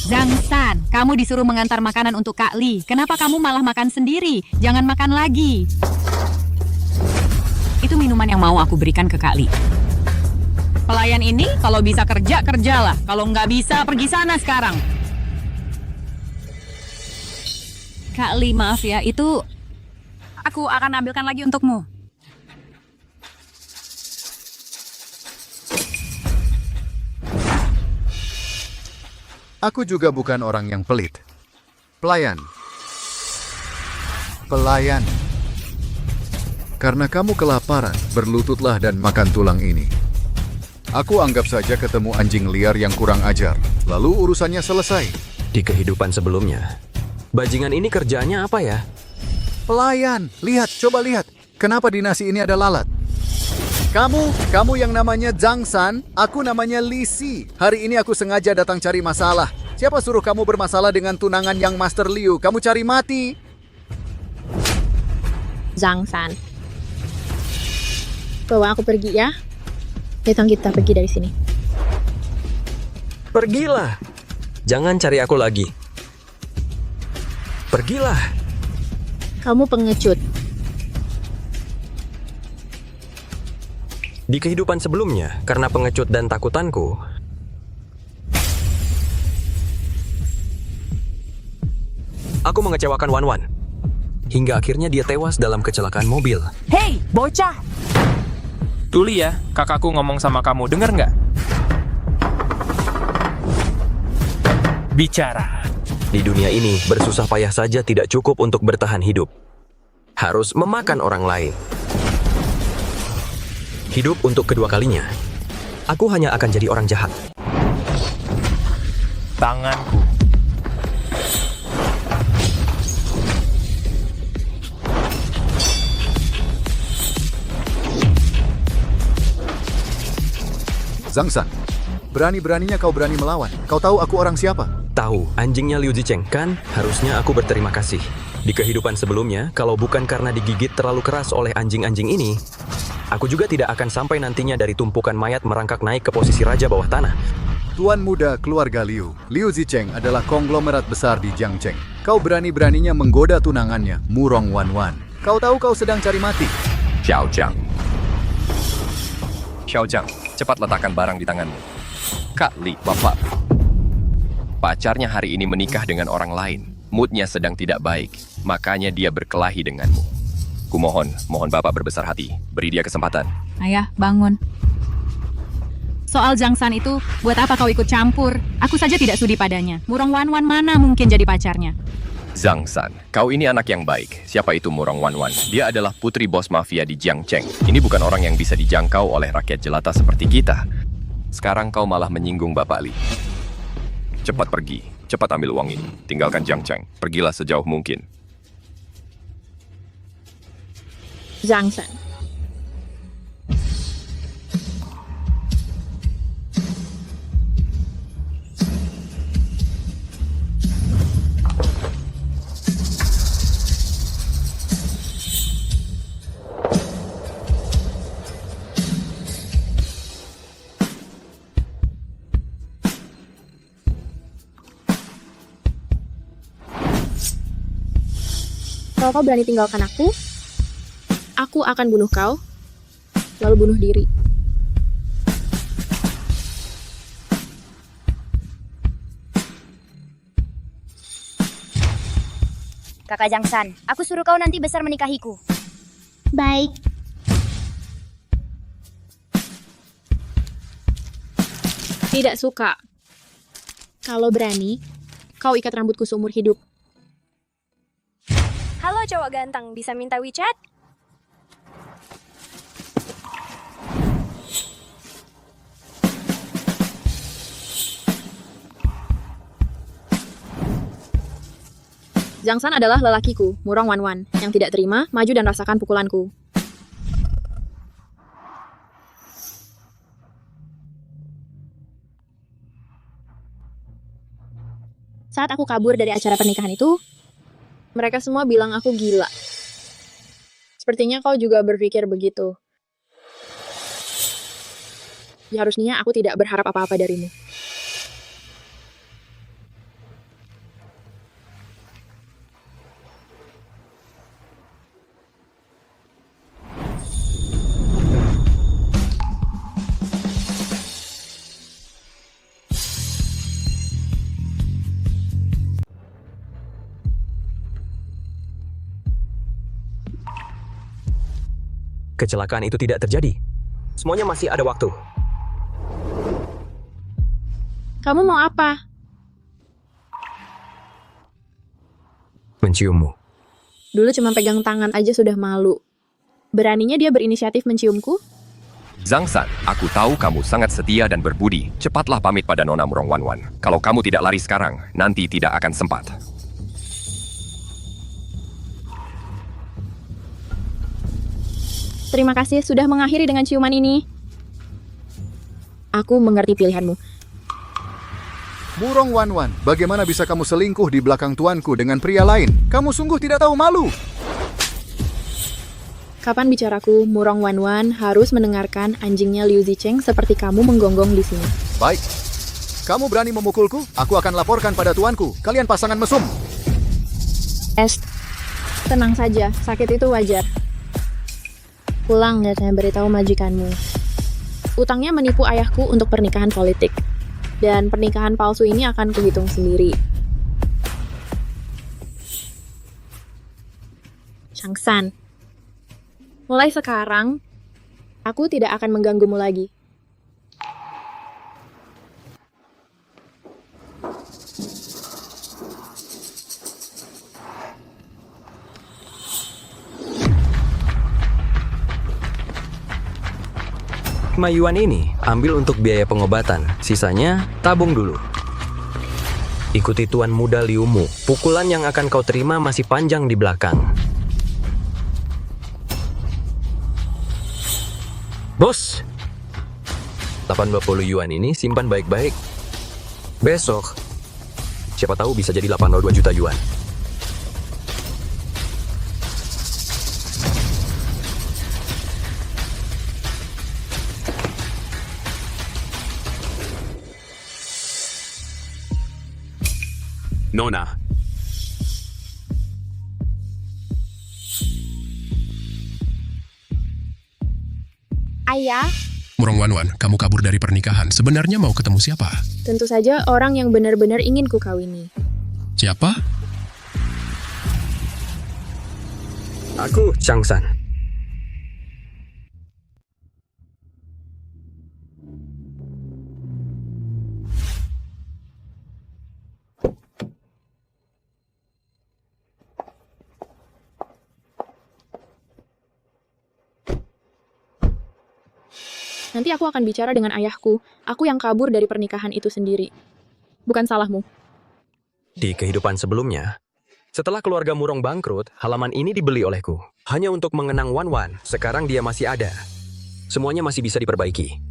Zhang San, kamu disuruh mengantar makanan untuk Kak Li. Kenapa kamu malah makan sendiri? Jangan makan lagi. Itu minuman yang mau aku berikan ke Kak Li. Pelayan ini, kalau bisa kerja, kerjalah. Kalau nggak bisa, pergi sana sekarang. Kak Li, maaf ya, itu aku akan ambilkan lagi untukmu. Aku juga bukan orang yang pelit. Pelayan. Pelayan. Karena kamu kelaparan, berlututlah dan makan tulang ini. Aku anggap saja ketemu anjing liar yang kurang ajar. Lalu urusannya selesai. Di kehidupan sebelumnya, bajingan ini kerjaannya apa ya? Pelayan, lihat, coba lihat. Kenapa di nasi ini ada lalat? Kamu yang namanya Zhang San, aku namanya Li Si. Hari ini aku sengaja datang cari masalah. Siapa suruh kamu bermasalah dengan tunangan yang Master Liu? Kamu cari mati. Zhang San. Bawa aku pergi ya. Datang kita pergi dari sini. Pergilah. Jangan cari aku lagi. Pergilah. Kamu pengecut. Di kehidupan sebelumnya, karena pengecut dan takutanku, aku mengecewakan Wan Wan. Hingga akhirnya dia tewas dalam kecelakaan mobil. Hei, bocah! Tuli ya, kakakku ngomong sama kamu, denger nggak? Bicara. Di dunia ini, bersusah payah saja tidak cukup untuk bertahan hidup. Harus memakan orang lain. Hidup untuk kedua kalinya, aku hanya akan jadi orang jahat. Tanganku. Zhang San, berani-beraninya kau berani melawan. Kau tahu aku orang siapa? Tahu, anjingnya Liu Zicheng kan? Harusnya aku berterima kasih. Di kehidupan sebelumnya, kalau bukan karena digigit terlalu keras oleh anjing-anjing ini, aku juga tidak akan sampai nantinya dari tumpukan mayat merangkak naik ke posisi raja bawah tanah. Tuan muda keluarga Liu, Liu Zicheng adalah konglomerat besar di Jiangcheng. Kau berani-beraninya menggoda tunangannya, Murong Wan Wan. Kau tahu kau sedang cari mati. Xiao Zhang. Xiao Zhang, cepat letakkan barang di tanganmu. Kak Li, bapak. Pacarnya hari ini menikah dengan orang lain. Moodnya sedang tidak baik, makanya dia berkelahi denganmu. Kumohon, mohon bapak berbesar hati. Beri dia kesempatan. Ayah, bangun. Soal Zhang San itu, buat apa kau ikut campur? Aku saja tidak sudi padanya. Murong Wan Wan mana mungkin jadi pacarnya? Zhang San, kau ini anak yang baik. Siapa itu Murong Wan Wan? Dia adalah putri bos mafia di Jiangcheng. Ini bukan orang yang bisa dijangkau oleh rakyat jelata seperti kita. Sekarang kau malah menyinggung Bapak Li. Cepat pergi, cepat ambil uang ini. Tinggalkan Jiangcheng, pergilah sejauh mungkin. Zhang San. Kalau kau berani tinggalkan aku akan bunuh kau, lalu bunuh diri. Kakak Zhang San, aku suruh kau nanti besar menikahiku. Baik. Tidak suka. Kalau berani, kau ikat rambutku seumur hidup. Halo cowok ganteng, bisa minta WeChat? Zhang San adalah lelakiku, Murong Wan Wan, yang tidak terima, maju dan rasakan pukulanku. Saat aku kabur dari acara pernikahan itu, mereka semua bilang aku gila. Sepertinya kau juga berpikir begitu. Ya harusnya aku tidak berharap apa-apa darimu. kecelakaan itu tidak terjadi. Semuanya masih ada waktu. Kamu mau apa? Menciummu. Dulu cuma pegang tangan aja sudah malu. Beraninya dia berinisiatif menciumku? Zhang San, aku tahu kamu sangat setia dan berbudi. Cepatlah pamit pada Nona Murong Wanwan. Kalau kamu tidak lari sekarang, nanti tidak akan sempat. Terima kasih sudah mengakhiri dengan ciuman ini. Aku mengerti pilihanmu. Murong Wanwan, bagaimana bisa kamu selingkuh di belakang tuanku dengan pria lain? Kamu sungguh tidak tahu malu. Kapan bicaraku, Murong Wanwan harus mendengarkan anjingnya Liu Zicheng seperti kamu menggonggong di sini. Baik. Kamu berani memukulku? Aku akan laporkan pada tuanku. Kalian pasangan mesum. Tenang saja, sakit itu wajar. Pulang dan saya beritahu majikanmu. Utangnya menipu ayahku untuk pernikahan politik. Dan pernikahan palsu ini akan kuhitung sendiri. Changsan. Mulai sekarang, aku tidak akan mengganggumu lagi. Yuan ini ambil untuk biaya pengobatan, sisanya tabung dulu. Ikuti tuan muda Liumu, pukulan yang akan kau terima masih panjang di belakang. Bos, 80 yuan ini simpan baik-baik. Besok, siapa tahu bisa jadi 82 juta yuan. Nona, Ayah, Murong Wanwan, kamu kabur dari pernikahan. Sebenarnya mau ketemu siapa? tentu saja orang yang benar-benar ingin ku kawini. Siapa? Aku Changsan. Nanti aku akan bicara dengan ayahku. Aku yang kabur dari pernikahan itu sendiri. Bukan salahmu. Di kehidupan sebelumnya, setelah keluarga Murong bangkrut, halaman ini dibeli olehku. Hanya untuk mengenang Wanwan, sekarang dia masih ada. Semuanya masih bisa diperbaiki.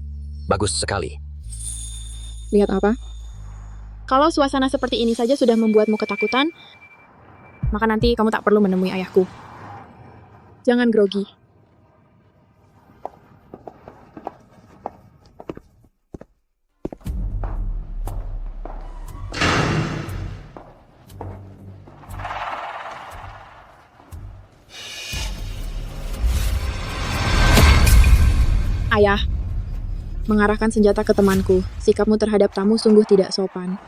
Bagus sekali. Lihat apa? Kalau suasana seperti ini saja sudah membuatmu ketakutan, maka nanti kamu tak perlu menemui ayahku. Jangan grogi. Ayah, mengarahkan senjata ke temanku. Sikapmu terhadap tamu sungguh tidak sopan.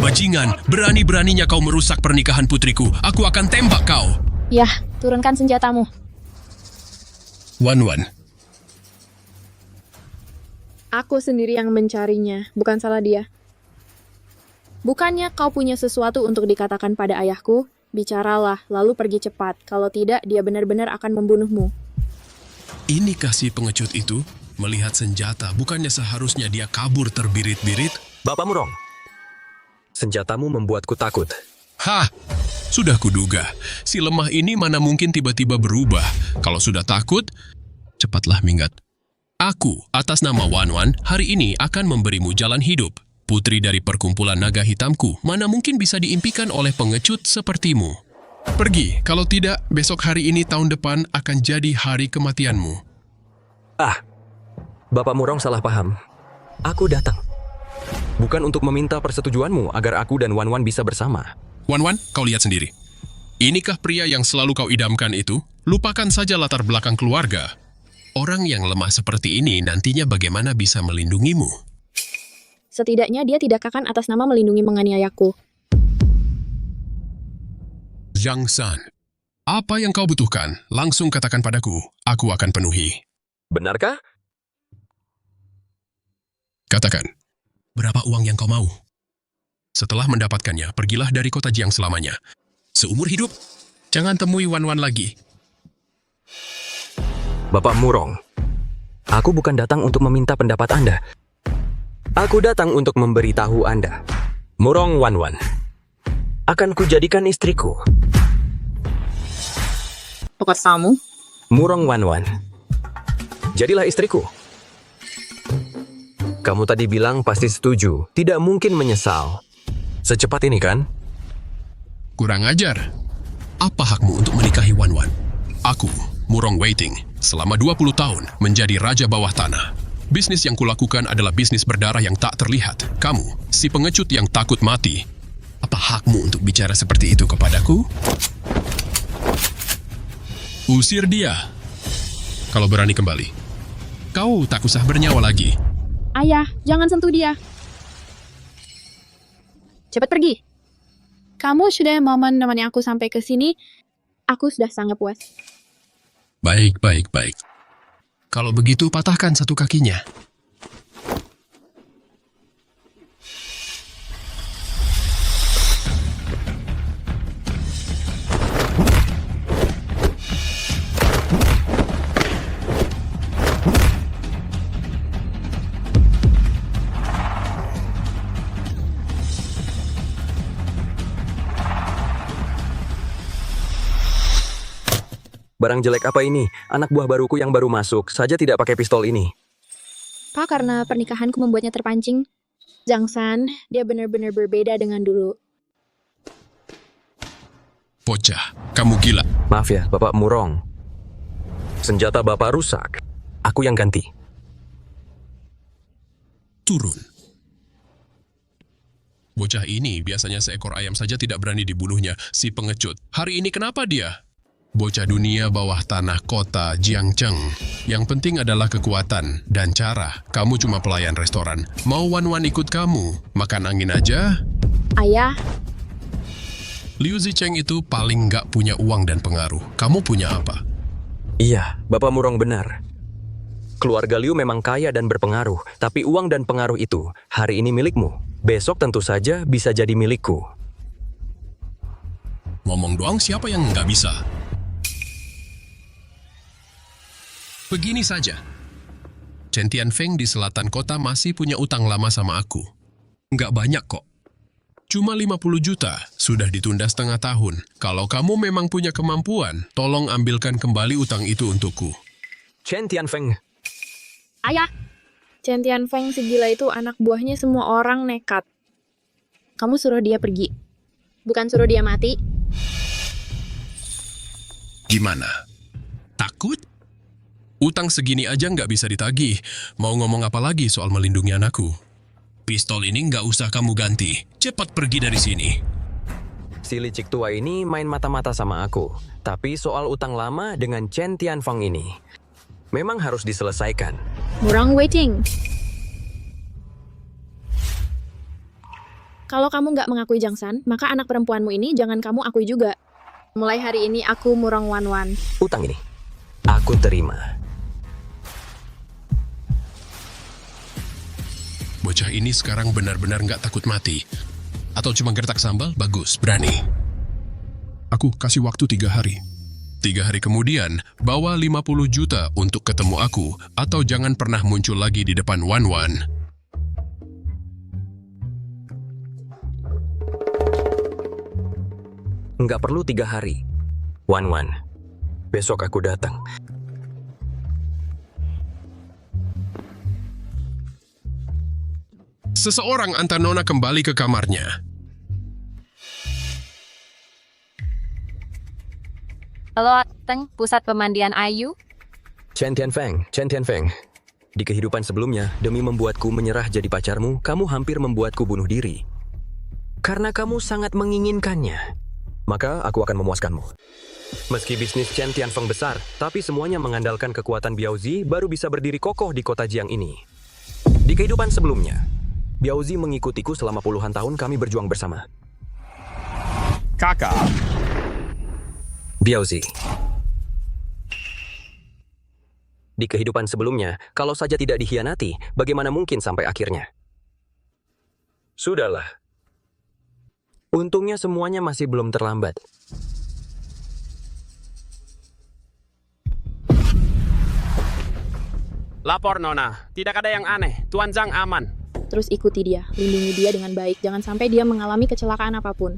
Bajingan, berani-beraninya kau merusak pernikahan putriku. Aku akan tembak kau. Yah, turunkan senjatamu. Wanwan, Aku sendiri yang mencarinya, bukan salah dia. Bukannya kau punya sesuatu untuk dikatakan pada ayahku? Bicaralah, lalu pergi cepat. Kalau tidak, dia benar-benar akan membunuhmu. inikah si pengecut itu? Melihat senjata, bukannya seharusnya dia kabur terbirit-birit? Bapak Murong, senjatamu membuatku takut. Hah, sudah kuduga. Si lemah ini mana mungkin tiba-tiba berubah. Kalau sudah takut, cepatlah minggat. Aku, atas nama Wanwan, hari ini akan memberimu jalan hidup. Putri dari perkumpulan naga hitamku, mana mungkin bisa diimpikan oleh pengecut sepertimu. Pergi, kalau tidak, besok hari ini tahun depan akan jadi hari kematianmu. Bapak Murong salah paham. Aku datang. Bukan untuk meminta persetujuanmu agar aku dan Wanwan bisa bersama. Wanwan, kau lihat sendiri. Inikah pria yang selalu kau idamkan itu? Lupakan saja latar belakang keluarga. Orang yang lemah seperti ini nantinya bagaimana bisa melindungimu? Setidaknya dia tidak akan atas nama melindungi menganiayaku. Zhang San, apa yang kau butuhkan? Langsung katakan padaku, aku akan penuhi. Benarkah? Katakan, berapa uang yang kau mau? Setelah mendapatkannya, pergilah dari kota Jiang selamanya. Seumur hidup, jangan temui Wan lagi. Bapak Murong, aku bukan datang untuk meminta pendapat Anda. Aku datang untuk memberitahu Anda. Murong Wan akan kujadikan istriku. Pokok kamu? Murong Wan, jadilah istriku. Kamu tadi bilang pasti setuju, tidak mungkin menyesal. Secepat ini kan? Kurang ajar. Apa hakmu untuk menikahi Wan? Aku, Murong Waiting, selama 20 tahun menjadi raja bawah tanah. Bisnis yang kulakukan adalah bisnis berdarah yang tak terlihat. Kamu, si pengecut yang takut mati. Apa hakmu untuk bicara seperti itu kepadaku? Usir dia. Kalau berani kembali. Kau tak usah bernyawa lagi. Ayah, jangan sentuh dia. Cepat pergi. Kamu sudah mau menemani aku sampai ke sini. Aku sudah sangat puas. Baik. Kalau begitu, patahkan satu kakinya. Barang jelek apa ini? Anak buah baruku yang baru masuk saja tidak pakai pistol ini. Pak, karena pernikahanku membuatnya terpancing. Zhang San, dia benar-benar berbeda dengan dulu. Bocah, kamu gila. Maaf ya, Bapak Murong. Senjata Bapak rusak. Aku yang ganti. Turun. Bocah ini biasanya seekor ayam saja tidak berani dibunuhnya, si pengecut. Hari ini kenapa dia? Bocah dunia bawah tanah kota Jiangcheng. Yang penting adalah kekuatan dan cara. Kamu cuma pelayan restoran. Mau Wan ikut kamu? Makan angin aja? Ayah, Liu Zicheng itu paling nggak punya uang dan pengaruh. Kamu punya apa? Iya, Bapak Murong benar. Keluarga Liu memang kaya dan berpengaruh, tapi uang dan pengaruh itu hari ini milikmu. Besok tentu saja bisa jadi milikku. Ngomong doang, siapa yang nggak bisa? Begini saja. Chen Tianfeng di selatan kota masih punya utang lama sama aku. Nggak banyak kok. Cuma 50 juta, sudah ditunda setengah tahun. Kalau kamu memang punya kemampuan, tolong ambilkan kembali utang itu untukku. Chen Tianfeng, ayah. Chen Tianfeng si gila itu anak buahnya semua orang nekat. Kamu suruh dia pergi. Bukan suruh dia mati. Gimana? Takut? Utang segini aja nggak bisa ditagih. Mau ngomong apa lagi soal melindungi anakku? Pistol ini nggak usah kamu ganti. Cepat pergi dari sini. si licik tua ini main mata-mata sama aku. Tapi soal utang lama dengan Chen Tianfeng ini, memang harus diselesaikan. Murong Waiting. Kalau kamu nggak mengakui Zhang San, maka anak perempuanmu ini jangan kamu akui juga. Mulai hari ini aku Murong Wan. Utang ini, aku terima. Bocah ini sekarang benar-benar nggak takut mati. Atau cuma gertak sambal? Bagus, berani. Aku kasih waktu 3 hari. 3 hari kemudian, bawa 50 juta untuk ketemu aku, atau jangan pernah muncul lagi di depan Wan. Nggak perlu 3 hari. Wan, besok aku datang. Seseorang antar Nona kembali ke kamarnya. Halo, Teng, pusat pemandian Ayu. Chen Tianfeng. Di kehidupan sebelumnya, demi membuatku menyerah jadi pacarmu, kamu hampir membuatku bunuh diri. Karena kamu sangat menginginkannya, maka aku akan memuaskanmu. Meski bisnis Chen Tianfeng besar, tapi semuanya mengandalkan kekuatan Biaozi baru bisa berdiri kokoh di kota Jiang ini. Di kehidupan sebelumnya, Biaozi mengikutiku selama puluhan tahun kami berjuang bersama. Kakak, Biaozi. Di kehidupan sebelumnya, kalau saja tidak dikhianati, bagaimana mungkin sampai akhirnya? Sudahlah. Untungnya semuanya masih belum terlambat. lapor Nona. Tidak ada yang aneh. Tuan Zhang aman. Terus ikuti dia, lindungi dia dengan baik, jangan sampai dia mengalami kecelakaan apapun.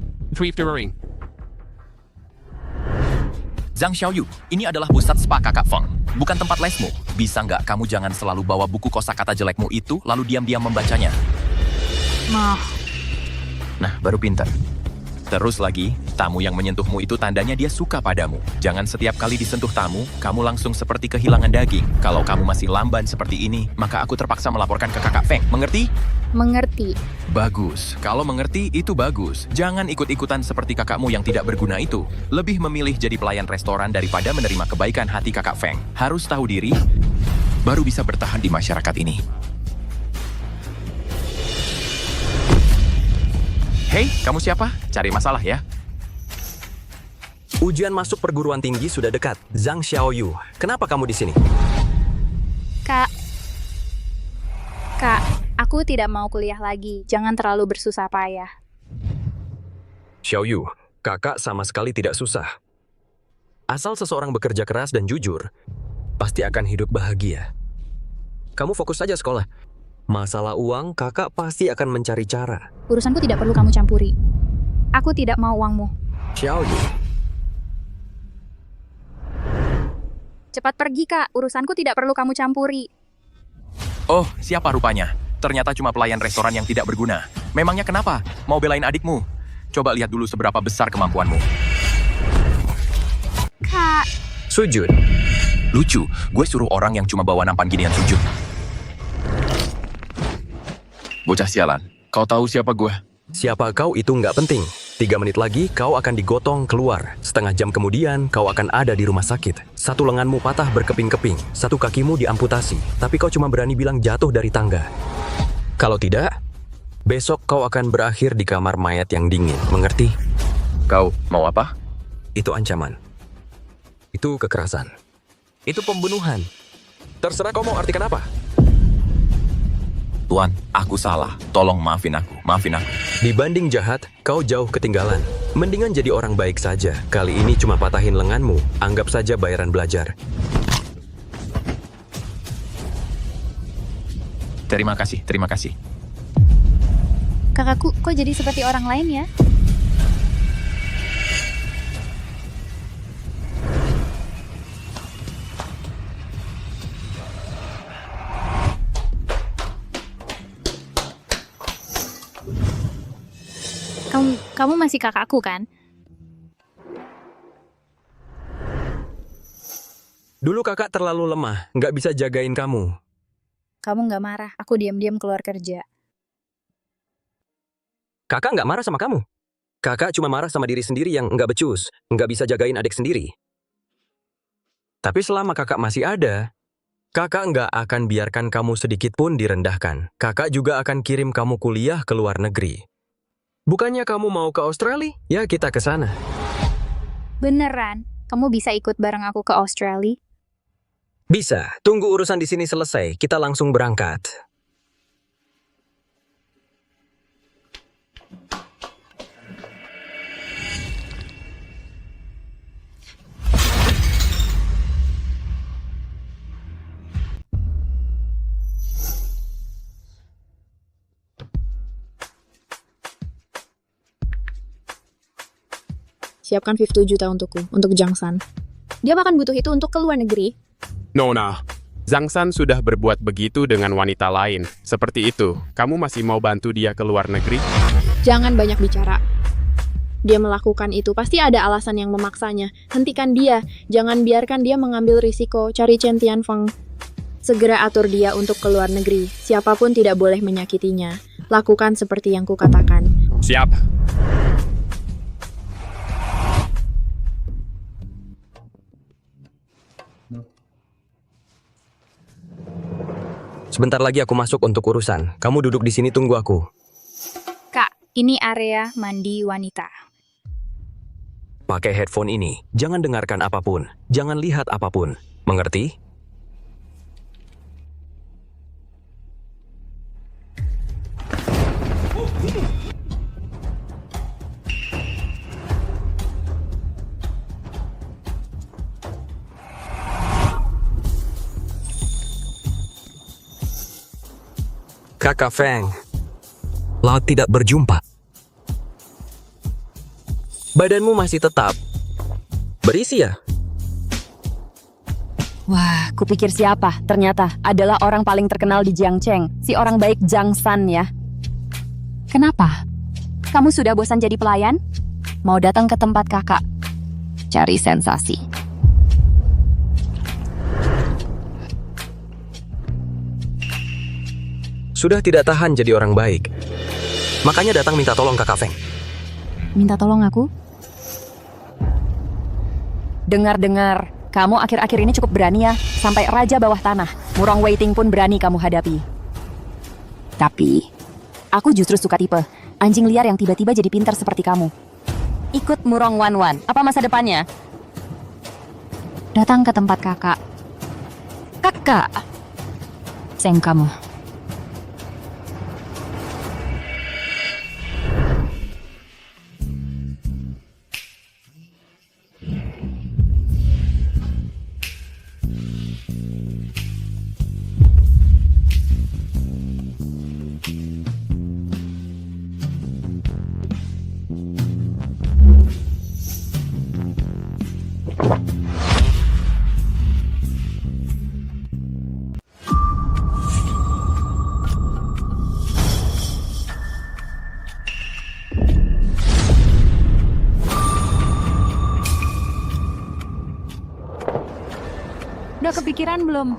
Zhang Xiaoyu, ini adalah pusat spa kakak Feng, bukan tempat lesmu. Bisa nggak kamu jangan selalu bawa buku kosakata jelekmu itu, lalu diam-diam membacanya? Nah, baru pintar. Terus lagi, tamu yang menyentuhmu itu tandanya dia suka padamu. Jangan setiap kali disentuh tamu, kamu langsung seperti kehilangan daging. Kalau kamu masih lamban seperti ini, maka aku terpaksa melaporkan ke kakak Feng. Mengerti? Mengerti. Bagus. Kalau mengerti, itu bagus. Jangan ikut-ikutan seperti kakakmu yang tidak berguna itu. Lebih memilih jadi pelayan restoran daripada menerima kebaikan hati kakak Feng. Harus tahu diri, baru bisa bertahan di masyarakat ini. Hei, kamu siapa? Cari masalah ya. Ujian masuk perguruan tinggi sudah dekat. Zhang Xiaoyu, kenapa kamu di sini? Kak, aku tidak mau kuliah lagi. Jangan terlalu bersusah payah. Xiaoyu, kakak sama sekali tidak susah. Asal seseorang bekerja keras dan jujur, pasti akan hidup bahagia. Kamu fokus saja sekolah. Masalah uang, kakak pasti akan mencari cara. Urusanku tidak perlu kamu campuri. Aku tidak mau uangmu. Xiaoyu, Cepat pergi, Kak. Urusanku tidak perlu kamu campuri. Oh, siapa rupanya? Ternyata cuma pelayan restoran yang tidak berguna. Memangnya kenapa? Mau belain adikmu? Coba lihat dulu seberapa besar kemampuanmu. Kak, sujud. Lucu, gue suruh orang yang cuma bawa nampan ginian sujud. Bocah sialan, kau tahu siapa gue? Siapa kau itu nggak penting. 3 menit lagi kau akan digotong keluar. Setengah jam kemudian kau akan ada di rumah sakit. Satu lenganmu patah berkeping-keping. Satu kakimu diamputasi. Tapi kau cuma berani bilang jatuh dari tangga. Kalau tidak, besok kau akan berakhir di kamar mayat yang dingin. Mengerti? Kau mau apa? Itu ancaman. Itu kekerasan. Itu pembunuhan. Terserah kau mau artikan apa. Tuan, aku salah. Tolong maafin aku. Maafin aku. Dibanding jahat, kau jauh ketinggalan. Mendingan jadi orang baik saja. Kali ini cuma patahin lenganmu. Anggap saja bayaran belajar. Terima kasih, terima kasih. kakakku kok jadi seperti orang lain ya? Kamu masih kakakku kan? Dulu kakak terlalu lemah, nggak bisa jagain kamu. Kamu nggak marah, aku diam-diam keluar kerja. Kakak nggak marah sama kamu. Kakak cuma marah sama diri sendiri yang nggak becus, nggak bisa jagain adik sendiri. Tapi selama kakak masih ada, kakak nggak akan biarkan kamu sedikit pun direndahkan. Kakak juga akan kirim kamu kuliah ke luar negeri. Bukannya kamu mau ke Australia? Ya, kita ke sana. Beneran? Kamu bisa ikut bareng aku ke Australia? Bisa. Tunggu urusan di sini selesai. Kita langsung berangkat. Siapkan 50 juta untukku, untuk Jangsan. Dia bahkan butuh itu untuk ke luar negeri. Nona, Zhang San sudah berbuat begitu dengan wanita lain. Seperti itu, kamu masih mau bantu dia ke luar negeri? Jangan banyak bicara. Dia melakukan itu, pasti ada alasan yang memaksanya. Hentikan dia, jangan biarkan dia mengambil risiko, cari Chen Tianfeng. Segera atur dia untuk ke luar negeri. Siapapun tidak boleh menyakitinya. Lakukan seperti yang kukatakan. Siap. Sebentar lagi aku masuk untuk urusan. Kamu duduk di sini tunggu aku. Kak, ini area mandi wanita. Pakai headphone ini. Jangan dengarkan apapun. Jangan lihat apapun. Mengerti? Kakak Feng, laut tidak berjumpa. Badanmu masih tetap berisi ya? Wah, kupikir siapa? Ternyata adalah orang paling terkenal di Jiangcheng, si orang baik Zhang San ya. Kenapa? Kamu sudah bosan jadi pelayan? Mau datang ke tempat kakak? Cari sensasi. Sudah tidak tahan jadi orang baik. Makanya datang minta tolong Kakak Feng. Minta tolong aku? Dengar-dengar, kamu akhir-akhir ini cukup berani ya. Sampai raja bawah tanah, Murong Waiting pun berani kamu hadapi. Tapi, aku justru suka tipe anjing liar yang tiba-tiba jadi pintar seperti kamu. Ikut Murong Wanwan, apa masa depannya? Datang ke tempat kakak. Kakak! Seng kamu. Udah kepikiran belum?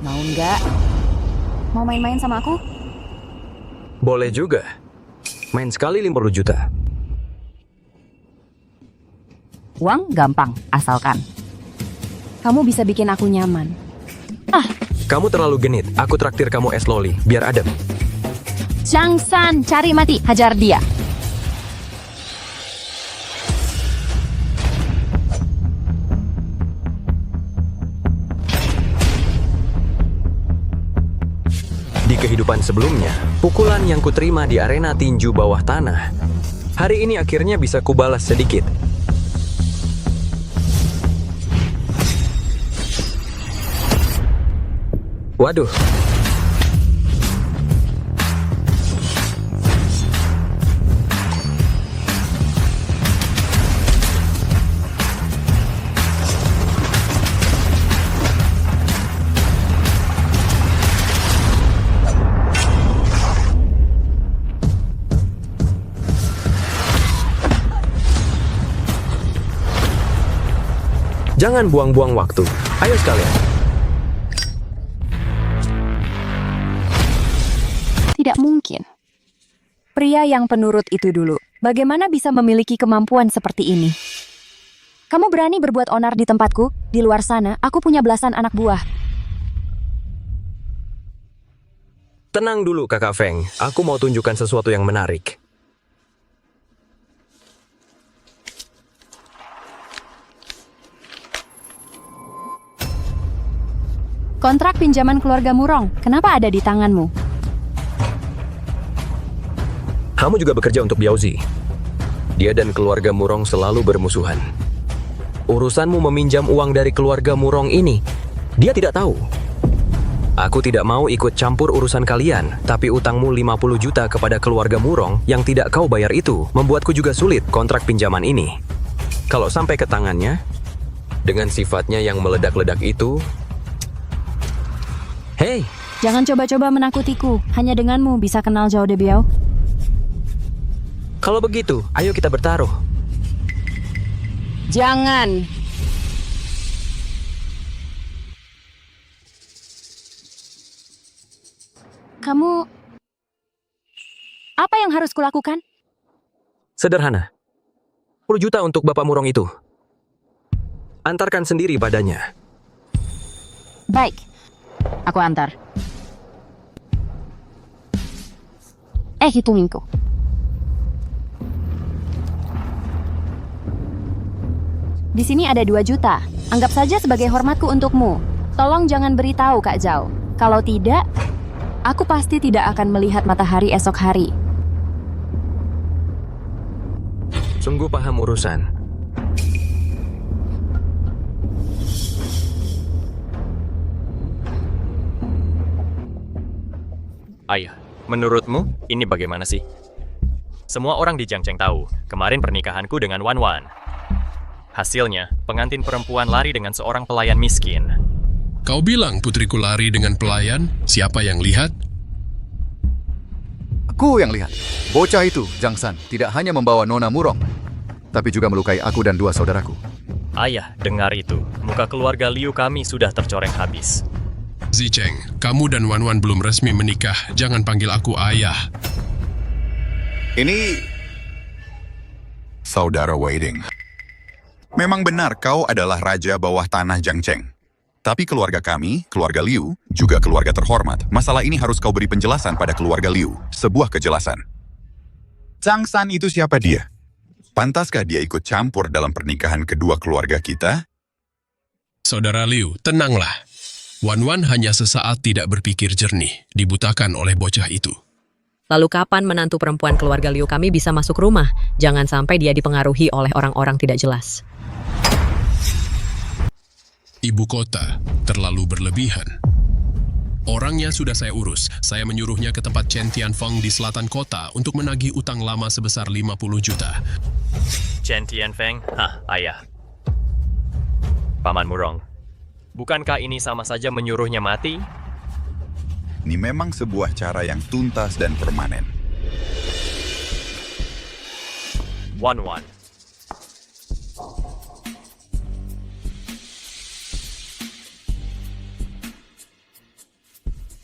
Mau nggak? Mau main-main sama aku? Boleh juga. Main sekali 50 juta. Uang gampang, asalkan kamu bisa bikin aku nyaman. Kamu terlalu genit. Aku traktir kamu es loli, biar adem. Zhang San, cari mati, hajar dia. Di kehidupan sebelumnya, pukulan yang kuterima di arena tinju bawah tanah, hari ini akhirnya bisa kubalas sedikit. Waduh. Jangan buang-buang waktu. Ayo sekalian. Tidak mungkin. Pria yang penurut itu dulu, bagaimana bisa memiliki kemampuan seperti ini? Kamu berani berbuat onar di tempatku? Di luar sana, aku punya belasan anak buah. Tenang dulu, Kakak Feng. Aku mau tunjukkan sesuatu yang menarik. Kontrak pinjaman keluarga Murong, kenapa ada di tanganmu? Kamu juga bekerja untuk Biaozi. Dia dan keluarga Murong selalu bermusuhan. Urusanmu meminjam uang dari keluarga Murong ini, dia tidak tahu. Aku tidak mau ikut campur urusan kalian, tapi utangmu 50 juta kepada keluarga Murong yang tidak kau bayar itu membuatku juga sulit kontrak pinjaman ini. Kalau sampai ke tangannya, dengan sifatnya yang meledak-ledak itu... Hei! Jangan coba-coba menakutiku, hanya denganmu bisa kenal Zhao Debiao. Kalau begitu, ayo kita bertaruh. Jangan! Kamu... Apa yang harus kulakukan? Sederhana. 10 juta untuk Bapak Murong itu. Antarkan sendiri padanya. Baik, aku antar. hitunginku. Di sini ada 2 juta. Anggap saja sebagai hormatku untukmu. Tolong jangan beritahu Kak Zhao. Kalau tidak, aku pasti tidak akan melihat matahari esok hari. Sungguh paham urusan. Ayah, menurutmu ini bagaimana sih? Semua orang di Jiangcheng tahu, kemarin pernikahanku dengan Wan Wan. Hasilnya, pengantin perempuan lari dengan seorang pelayan miskin. Kau bilang putriku lari dengan pelayan, siapa yang lihat? Aku yang lihat. Bocah itu, Zhang San, tidak hanya membawa Nona Murong, tapi juga melukai aku dan 2 saudaraku. Ayah, dengar itu. Muka keluarga Liu kami sudah tercoreng habis. Zicheng, kamu dan Wan Wan belum resmi menikah. Jangan panggil aku ayah. Ini... Saudara Weiding. Memang benar kau adalah raja bawah tanah Jiangcheng. Tapi keluarga kami, keluarga Liu, juga keluarga terhormat. Masalah ini harus kau beri penjelasan pada keluarga Liu. Sebuah kejelasan. Zhang San itu siapa dia? Pantaskah dia ikut campur dalam pernikahan kedua keluarga kita? Saudara Liu, tenanglah. Wan Wan hanya sesaat tidak berpikir jernih, dibutakan oleh bocah itu. Lalu kapan menantu perempuan keluarga Liu kami bisa masuk rumah? Jangan sampai dia dipengaruhi oleh orang-orang tidak jelas. Ibu kota terlalu berlebihan. Orangnya sudah saya urus. Saya menyuruhnya ke tempat Chen Tianfeng di selatan kota untuk menagih utang lama sebesar 50 juta. Chen Tianfeng? Hah, ayah. Paman Murong. Bukankah ini sama saja menyuruhnya mati? Ini memang sebuah cara yang tuntas dan permanen. Wan Wan.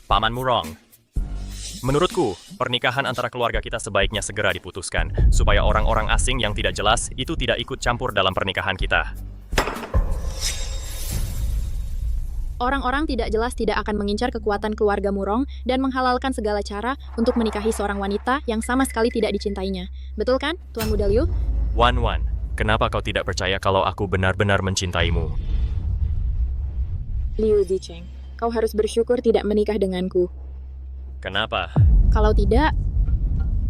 Paman Murong. Menurutku, pernikahan antara keluarga kita sebaiknya segera diputuskan, supaya orang-orang asing yang tidak jelas itu tidak ikut campur dalam pernikahan kita. Orang-orang tidak jelas tidak akan mengincar kekuatan keluarga Murong dan menghalalkan segala cara untuk menikahi seorang wanita yang sama sekali tidak dicintainya. Betul kan, Tuan Muda Liu? Wan Wan, kenapa kau tidak percaya kalau aku benar-benar mencintaimu? Liu Zicheng, kau harus bersyukur tidak menikah denganku. Kenapa? Kalau tidak,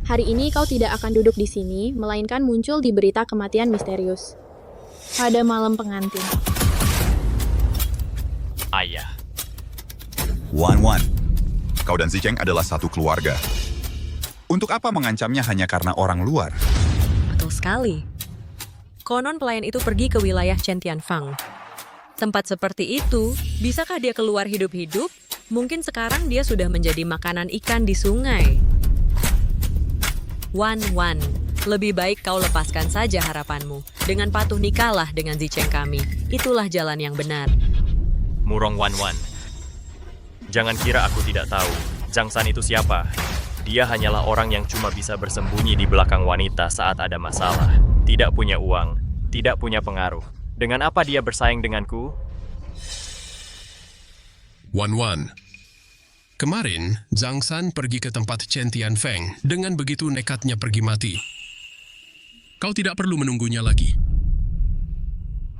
hari ini kau tidak akan duduk di sini, melainkan muncul di berita kematian misterius. Pada malam pengantin. Ayah. Wan Wan, kau dan Zicheng adalah satu keluarga. Untuk apa mengancamnya hanya karena orang luar? Betul sekali. Konon pelayan itu pergi ke wilayah Chen Tianfeng. Tempat seperti itu, bisakah dia keluar hidup-hidup? Mungkin sekarang dia sudah menjadi makanan ikan di sungai. Wan Wan, lebih baik kau lepaskan saja harapanmu. Dengan patuh nikahlah dengan Zicheng kami. Itulah jalan yang benar. Murong Wan Wan. Jangan kira aku tidak tahu. Zhang San itu siapa? Dia hanyalah orang yang cuma bisa bersembunyi di belakang wanita saat ada masalah. Tidak punya uang, tidak punya pengaruh. Dengan apa dia bersaing denganku? Wan Wan, kemarin Zhang San pergi ke tempat Chen Tianfeng dengan begitu nekatnya pergi mati. Kau tidak perlu menunggunya lagi.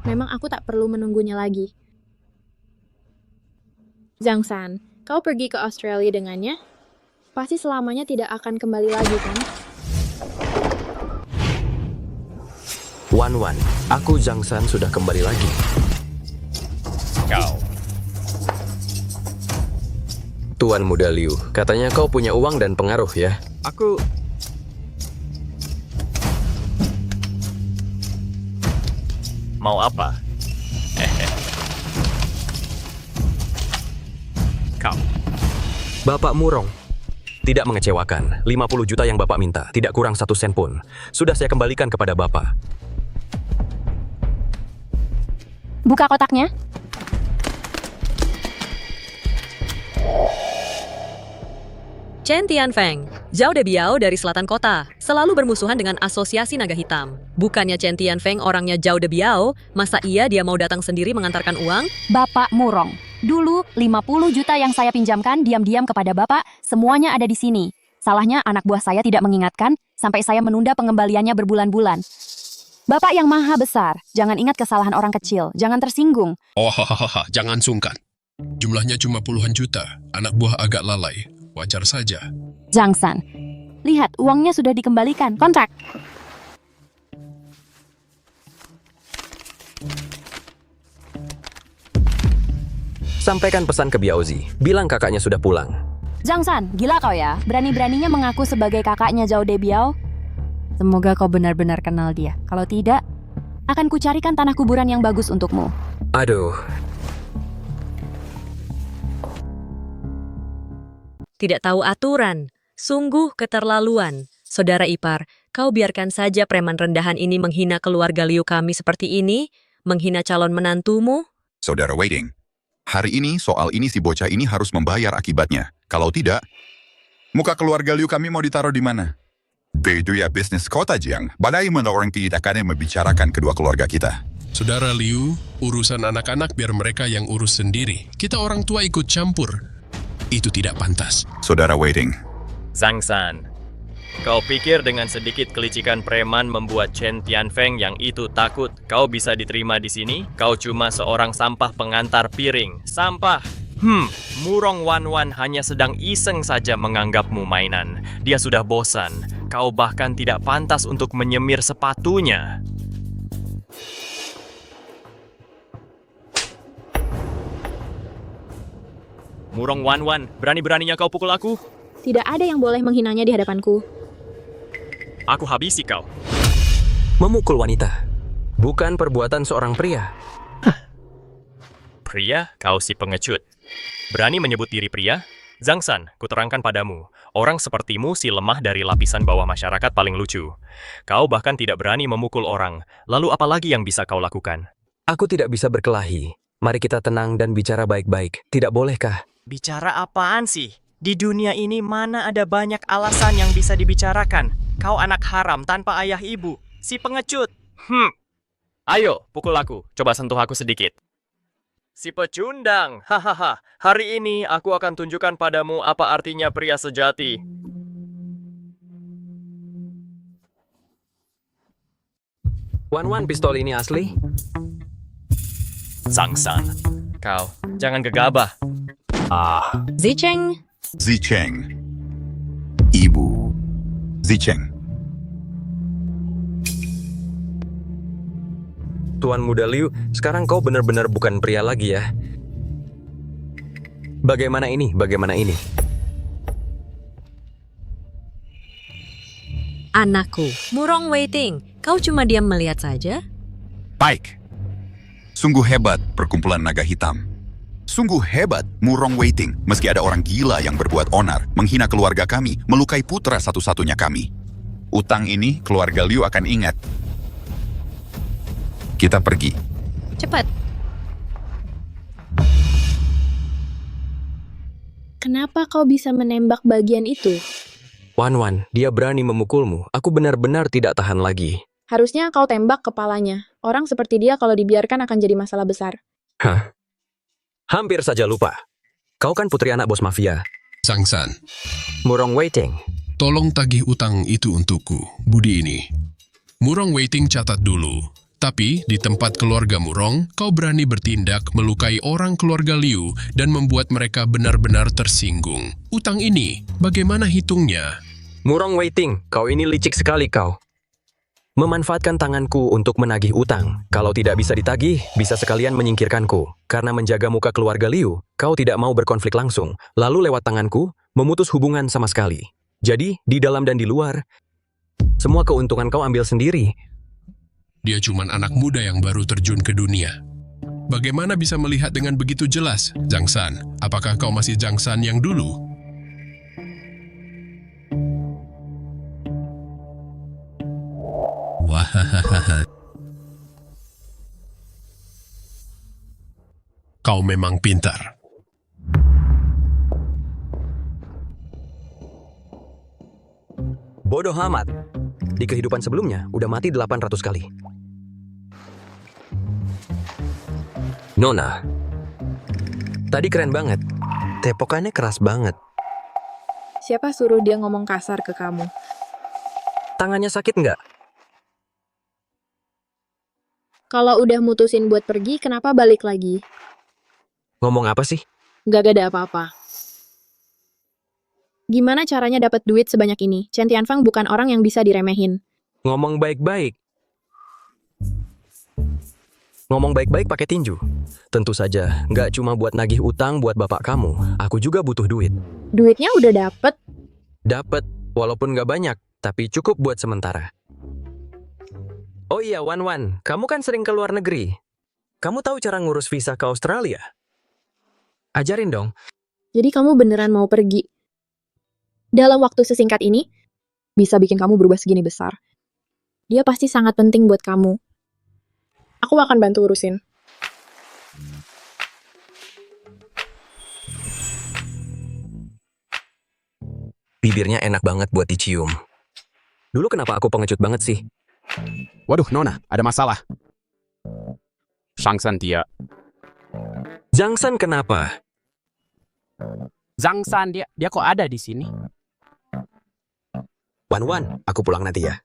Memang aku tak perlu menunggunya lagi. Zhang San, kau pergi ke Australia dengannya? Pasti selamanya tidak akan kembali lagi, kan? Wan Wan, aku Zhang San sudah kembali lagi. Kau. Tuan Muda Liu, katanya kau punya uang dan pengaruh ya? Aku... Mau apa? Kau. Bapak Murong. Tidak mengecewakan. 50 juta yang Bapak minta, tidak kurang 1 sen pun. Sudah saya kembalikan kepada Bapak. Buka kotaknya. Chen Tianfeng, Zhao Debiao dari selatan kota, selalu bermusuhan dengan asosiasi naga hitam. Bukannya Chen Tianfeng orangnya Zhao Debiao, masa iya dia mau datang sendiri mengantarkan uang? Bapak Murong, dulu 50 juta yang saya pinjamkan diam-diam kepada Bapak, semuanya ada di sini. Salahnya anak buah saya tidak mengingatkan sampai saya menunda pengembaliannya berbulan-bulan. Bapak yang maha besar, jangan ingat kesalahan orang kecil, jangan tersinggung. Oh, hahaha, jangan sungkan. Jumlahnya cuma puluhan juta. Anak buah agak lalai. Wajar saja. Zhangsan, lihat uangnya sudah dikembalikan, kontrak. Sampaikan pesan ke Biaozi, bilang kakaknya sudah pulang. Zhangsan, gila kau ya, berani-beraninya mengaku sebagai kakaknya Zhao Debiao. Semoga kau benar-benar kenal dia. Kalau tidak, akan kucarikan tanah kuburan yang bagus untukmu. Aduh, Tidak tahu aturan. Sungguh keterlaluan. Saudara ipar, kau biarkan saja preman rendahan ini menghina keluarga Liu kami seperti ini? Menghina calon menantumu? Saudara Waiting, hari ini soal ini si bocah ini harus membayar akibatnya. Kalau tidak, muka keluarga Liu kami mau ditaruh di mana? Begitu ya bisnis kota Jiang, bagaimana orang tidak akan membicarakan kedua keluarga kita? Saudara Liu, urusan anak-anak biar mereka yang urus sendiri. Kita orang tua ikut campur. Itu tidak pantas. Saudara Waiting, Zhangsan, kau pikir dengan sedikit kelicikan preman membuat Chen Tianfeng yang itu takut kau bisa diterima di sini? Kau cuma seorang sampah pengantar piring. Sampah! Murong Wanwan hanya sedang iseng saja menganggapmu mainan. Dia sudah bosan. Kau bahkan tidak pantas untuk menyemir sepatunya. Murong Wanwan, berani-beraninya kau pukul aku? Tidak ada yang boleh menghinanya di hadapanku. Aku habisi kau. memukul wanita. Bukan perbuatan seorang pria. Pria, kau si pengecut. Berani menyebut diri pria? Zhangsan, kuterangkan padamu, orang sepertimu si lemah dari lapisan bawah masyarakat paling lucu. Kau bahkan tidak berani memukul orang, lalu apa lagi yang bisa kau lakukan? Aku tidak bisa berkelahi. Mari kita tenang dan bicara baik-baik. Tidak bolehkah? Bicara apaan sih? Di dunia ini mana ada banyak alasan yang bisa dibicarakan? Kau anak haram tanpa ayah ibu, si pengecut. Ayo, pukul aku. Coba sentuh aku sedikit. Si pecundang, hahaha. Hari ini aku akan tunjukkan padamu apa artinya pria sejati. Wan, pistol ini asli? Zhangsan, kau jangan gegabah. Zicheng. Zicheng. Ibu. Zicheng. Tuan Muda Liu, sekarang kau benar-benar bukan pria lagi ya. Bagaimana ini? Bagaimana ini? Anakku, Murong Waiting, kau cuma diam melihat saja? Baik. Sungguh hebat perkumpulan naga hitam. Sungguh hebat Murong Waiting, meski ada orang gila yang berbuat onar, menghina keluarga kami, melukai putra satu-satunya kami. Utang ini keluarga Liu akan ingat. Kita pergi. Cepat. Kenapa kau bisa menembak bagian itu? Wan, dia berani memukulmu. Aku benar-benar tidak tahan lagi. Harusnya kau tembak kepalanya. Orang seperti dia kalau dibiarkan akan jadi masalah besar. Hah? Hampir saja lupa. Kau kan putri anak bos mafia. Zhangsan, Murong Waiting. tolong tagih utang itu untukku. Budi ini. Murong Waiting catat dulu. Tapi, di tempat keluarga Murong, kau berani bertindak melukai orang keluarga Liu dan membuat mereka benar-benar tersinggung. Utang ini, bagaimana hitungnya? Murong Waiting, kau ini licik sekali kau. Memanfaatkan tanganku untuk menagih utang. Kalau tidak bisa ditagih, bisa sekalian menyingkirkanku. Karena menjaga muka keluarga Liu, kau tidak mau berkonflik langsung. Lalu lewat tanganku, memutus hubungan sama sekali. Jadi, di dalam dan di luar, semua keuntungan kau ambil sendiri. Dia cuman anak muda yang baru terjun ke dunia. Bagaimana bisa melihat dengan begitu jelas? Zhangsan, apakah kau masih Zhangsan yang dulu? Wahahaha. Kau memang pintar. Bodoh amat. Di kehidupan sebelumnya, udah mati 800 kali. Nona. Tadi keren banget. Tepokannya keras banget. Siapa suruh dia ngomong kasar ke kamu? Tangannya sakit nggak? Kalau udah mutusin buat pergi, kenapa balik lagi? Ngomong apa sih? Gak ada apa-apa. Gimana caranya dapat duit sebanyak ini? Chen Tianfang bukan orang yang bisa diremehin. Ngomong baik-baik. Ngomong baik-baik pakai tinju. Tentu saja, nggak cuma buat nagih utang buat bapak kamu. Aku juga butuh duit. Duitnya udah dapet. Dapat, walaupun nggak banyak, tapi cukup buat sementara. Oh iya, Wan Wan, kamu kan sering ke luar negeri. Kamu tahu cara ngurus visa ke Australia? Ajarin dong. Jadi kamu beneran mau pergi? Dalam waktu sesingkat ini, bisa bikin kamu berubah segini besar. Dia pasti sangat penting buat kamu. Aku akan bantu urusin. Bibirnya enak banget buat dicium. Dulu kenapa aku pengecut banget sih? Waduh, Nona, ada masalah. Zhangsan dia. Zhangsan kenapa? Zhangsan dia kok ada di sini? Wan Wan, aku pulang nanti ya.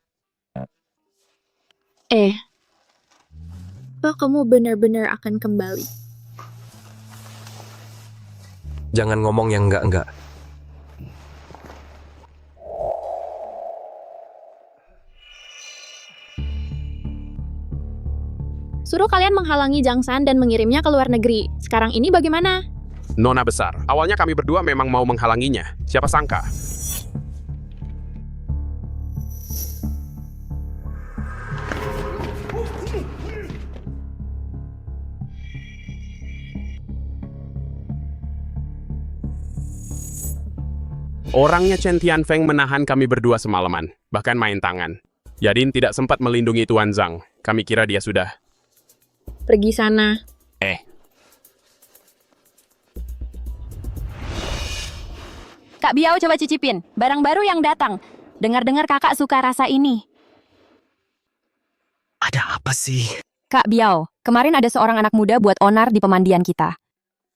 Apa kamu benar-benar akan kembali? Jangan ngomong yang enggak-enggak. Suruh kalian menghalangi Zhangsan dan mengirimnya ke luar negeri. Sekarang ini bagaimana? Nona besar, awalnya kami berdua memang mau menghalanginya. Siapa sangka? Orangnya Chen Tianfeng menahan kami berdua semalaman, bahkan main tangan. Yadin tidak sempat melindungi Tuan Zhang. Kami kira dia sudah. Pergi sana. Kak Biao coba cicipin, barang baru yang datang. Dengar-dengar kakak suka rasa ini. Ada apa sih? Kak Biao, kemarin ada seorang anak muda buat onar di pemandian kita.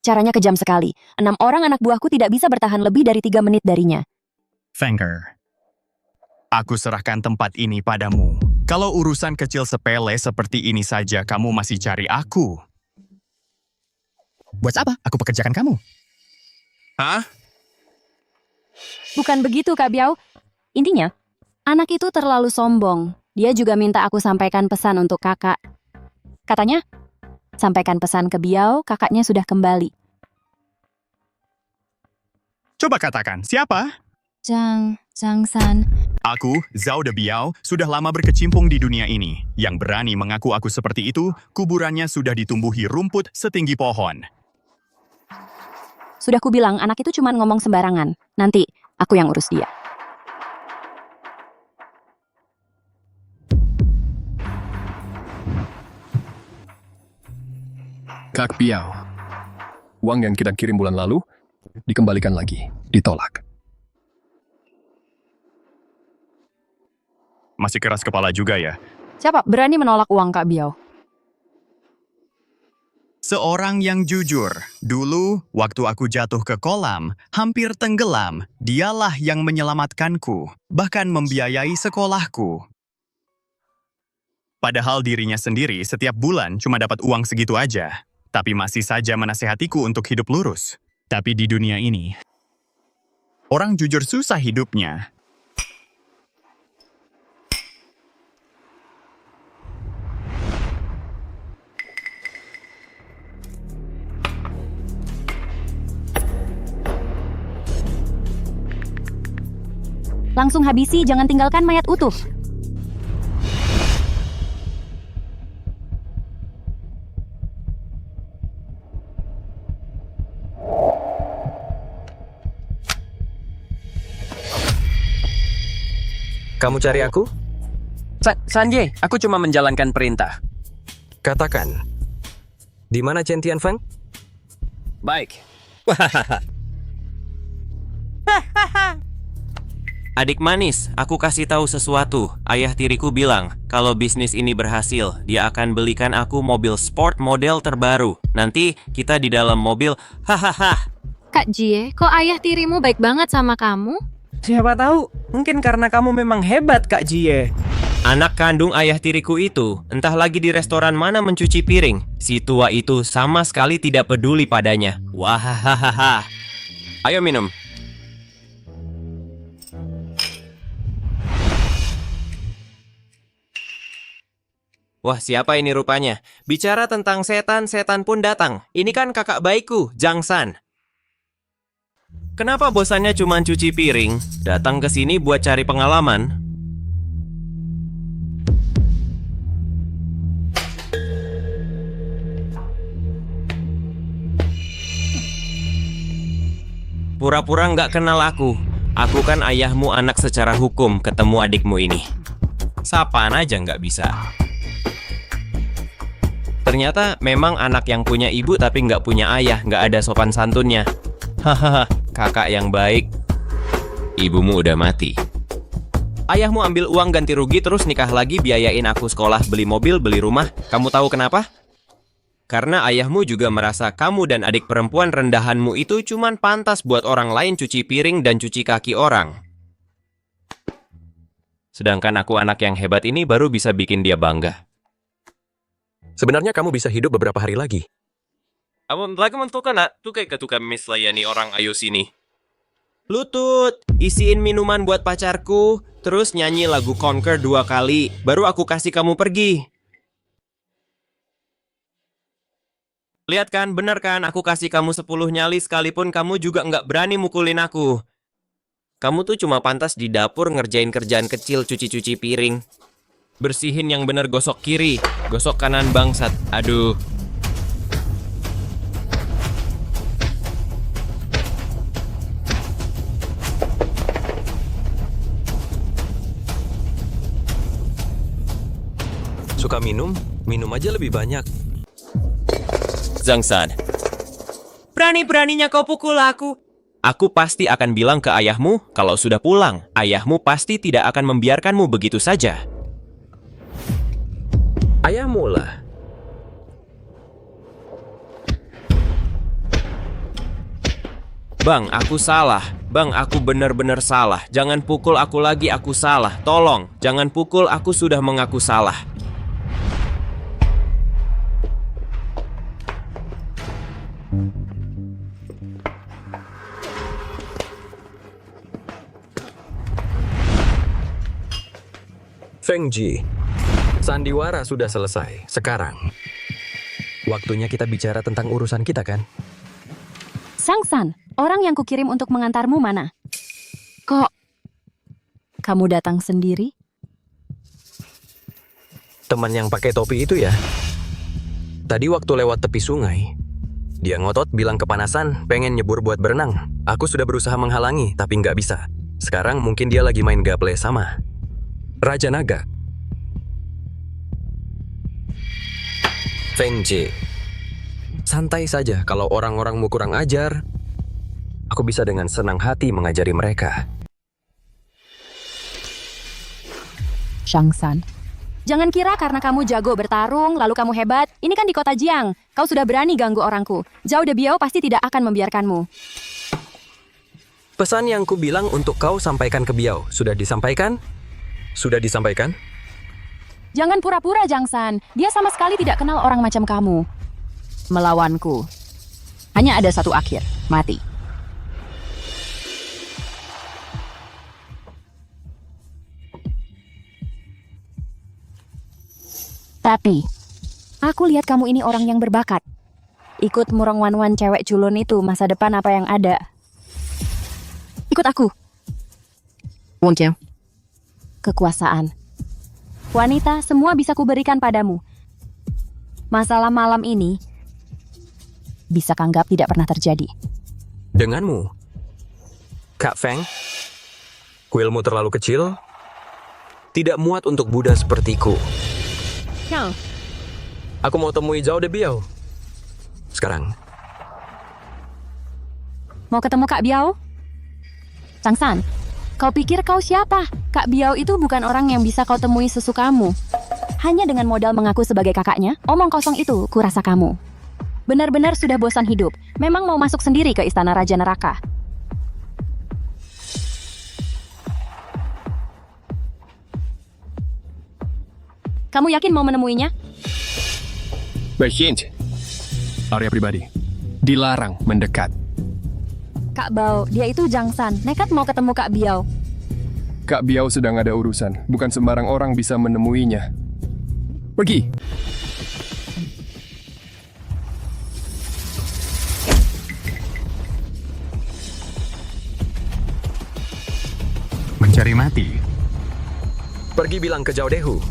Caranya kejam sekali. 6 orang anak buahku tidak bisa bertahan lebih dari 3 menit darinya. Fanger, aku serahkan tempat ini padamu. Kalau urusan kecil sepele seperti ini saja kamu masih cari aku. Buat apa? Aku pekerjakan kamu. Hah? Bukan begitu, Kak Biao. Intinya, anak itu terlalu sombong. Dia juga minta aku sampaikan pesan untuk kakak. Katanya, sampaikan pesan ke Biao, kakaknya sudah kembali. Coba katakan, siapa? Zhangsan. Aku, Zhao de Biao, sudah lama berkecimpung di dunia ini. Yang berani mengaku aku seperti itu, kuburannya sudah ditumbuhi rumput setinggi pohon. Sudah kubilang, anak itu cuma ngomong sembarangan. Nanti, aku yang urus dia. Kak Biao, uang yang kita kirim bulan lalu dikembalikan lagi, ditolak. Masih keras kepala juga ya? Siapa berani menolak uang Kak Biao? Seorang yang jujur. Dulu, waktu aku jatuh ke kolam, hampir tenggelam, dialah yang menyelamatkanku, bahkan membiayai sekolahku. Padahal dirinya sendiri setiap bulan cuma dapat uang segitu aja, tapi masih saja menasehatiku untuk hidup lurus. Tapi di dunia ini, orang jujur susah hidupnya. Langsung habisi, jangan tinggalkan mayat utuh. Kamu cari aku? Sanjay, aku cuma menjalankan perintah. Katakan. Di mana Chen Tianfeng? Baik. Adik manis, aku kasih tahu sesuatu. Ayah tiriku bilang, kalau bisnis ini berhasil, dia akan belikan aku mobil sport model terbaru. Nanti kita di dalam mobil, hahaha. Kak Jie, kok ayah tirimu baik banget sama kamu? Siapa tahu, mungkin karena kamu memang hebat, Kak Jie. Anak kandung ayah tiriku itu, entah lagi di restoran mana mencuci piring. Si tua itu sama sekali tidak peduli padanya. Wahahaha. Ayo minum. Wah, siapa ini rupanya? Bicara tentang setan, setan pun datang. Ini kan kakak baikku, Jang San. Kenapa bosannya cuma cuci piring? Datang ke sini buat cari pengalaman. Pura-pura nggak kenal aku. Aku kan ayahmu anak secara hukum ketemu adikmu ini. Sapaan aja nggak bisa. Ternyata memang anak yang punya ibu tapi nggak punya ayah, nggak ada sopan santunnya. Hahaha, kakak yang baik. Ibumu udah mati. Ayahmu ambil uang ganti rugi terus nikah lagi biayain aku sekolah, beli mobil, beli rumah. Kamu tahu kenapa? Karena ayahmu juga merasa kamu dan adik perempuan rendahanmu itu cuman pantas buat orang lain cuci piring dan cuci kaki orang. Sedangkan aku anak yang hebat ini baru bisa bikin dia bangga. Sebenarnya kamu bisa hidup beberapa hari lagi. Abang lagi menentukan nak, tuh kayak ketukan mislayani orang ayo sini. Lutut, isiin minuman buat pacarku, terus nyanyi lagu Conquer 2 kali, baru aku kasih kamu pergi. Lihat kan, bener kan, aku kasih kamu 10 nyali sekalipun kamu juga nggak berani mukulin aku. Kamu tuh cuma pantas di dapur ngerjain kerjaan kecil cuci-cuci piring. Bersihin yang bener gosok kiri, gosok kanan bangsat, aduh. Suka minum? Minum aja lebih banyak. Zhang San, berani-beraninya kau pukul aku. Aku pasti akan bilang ke ayahmu kalau sudah pulang. Ayahmu pasti tidak akan membiarkanmu begitu saja. Ayahmu lah. Bang, aku salah. Bang, aku benar-benar salah. Jangan pukul aku lagi, aku salah. Tolong, jangan pukul, aku sudah mengaku salah. Feng Ji, sandiwara sudah selesai. Sekarang, waktunya kita bicara tentang urusan kita kan? Sang San, orang yang kukirim untuk mengantarmu mana? Kok kamu datang sendiri? Teman yang pakai topi itu ya? Tadi waktu lewat tepi sungai, dia ngotot bilang kepanasan, pengen nyebur buat berenang. Aku sudah berusaha menghalangi, tapi nggak bisa. Sekarang mungkin dia lagi main gaple sama Raja Naga. Feng Ji, santai saja kalau orang-orangmu kurang ajar. Aku bisa dengan senang hati mengajari mereka. Shang San, jangan kira karena kamu jago bertarung, lalu kamu hebat. Ini kan di kota Jiang. Kau sudah berani ganggu orangku. Zhao De Biao pasti tidak akan membiarkanmu. Pesan yang ku bilang untuk kau sampaikan ke Biao, sudah disampaikan? Sudah disampaikan? Jangan pura-pura, Jang San. Dia sama sekali tidak kenal orang macam kamu. Melawanku. Hanya ada satu akhir, mati. Tapi, aku lihat kamu ini orang yang berbakat. Ikut Murong Wan cewek culun itu, masa depan apa yang ada. Ikut aku. Wongqiang. Kekuasaan. Wanita, semua bisa kuberikan padamu. Masalah malam ini bisa kanggap tidak pernah terjadi. Denganmu, Kak Feng, kuilmu terlalu kecil, tidak muat untuk Buddha sepertiku. Yang. Aku mau temui Zhao De Biao. Sekarang. Mau ketemu Kak Biao? Sang San, kau pikir kau siapa? Kak Biao itu bukan orang yang bisa kau temui sesukamu. Hanya dengan modal mengaku sebagai kakaknya, omong kosong itu kurasa kamu. Benar-benar sudah bosan hidup. Memang mau masuk sendiri ke istana Raja Neraka. Kamu yakin mau menemuinya? Hint. Area pribadi. Dilarang mendekat. Kak Bao, dia itu Jangsan. Nekat mau ketemu Kak Biao. Kak Biao sedang ada urusan. Bukan sembarang orang bisa menemuinya. Pergi. Mencari mati. Pergi bilang ke Zhao Dehu.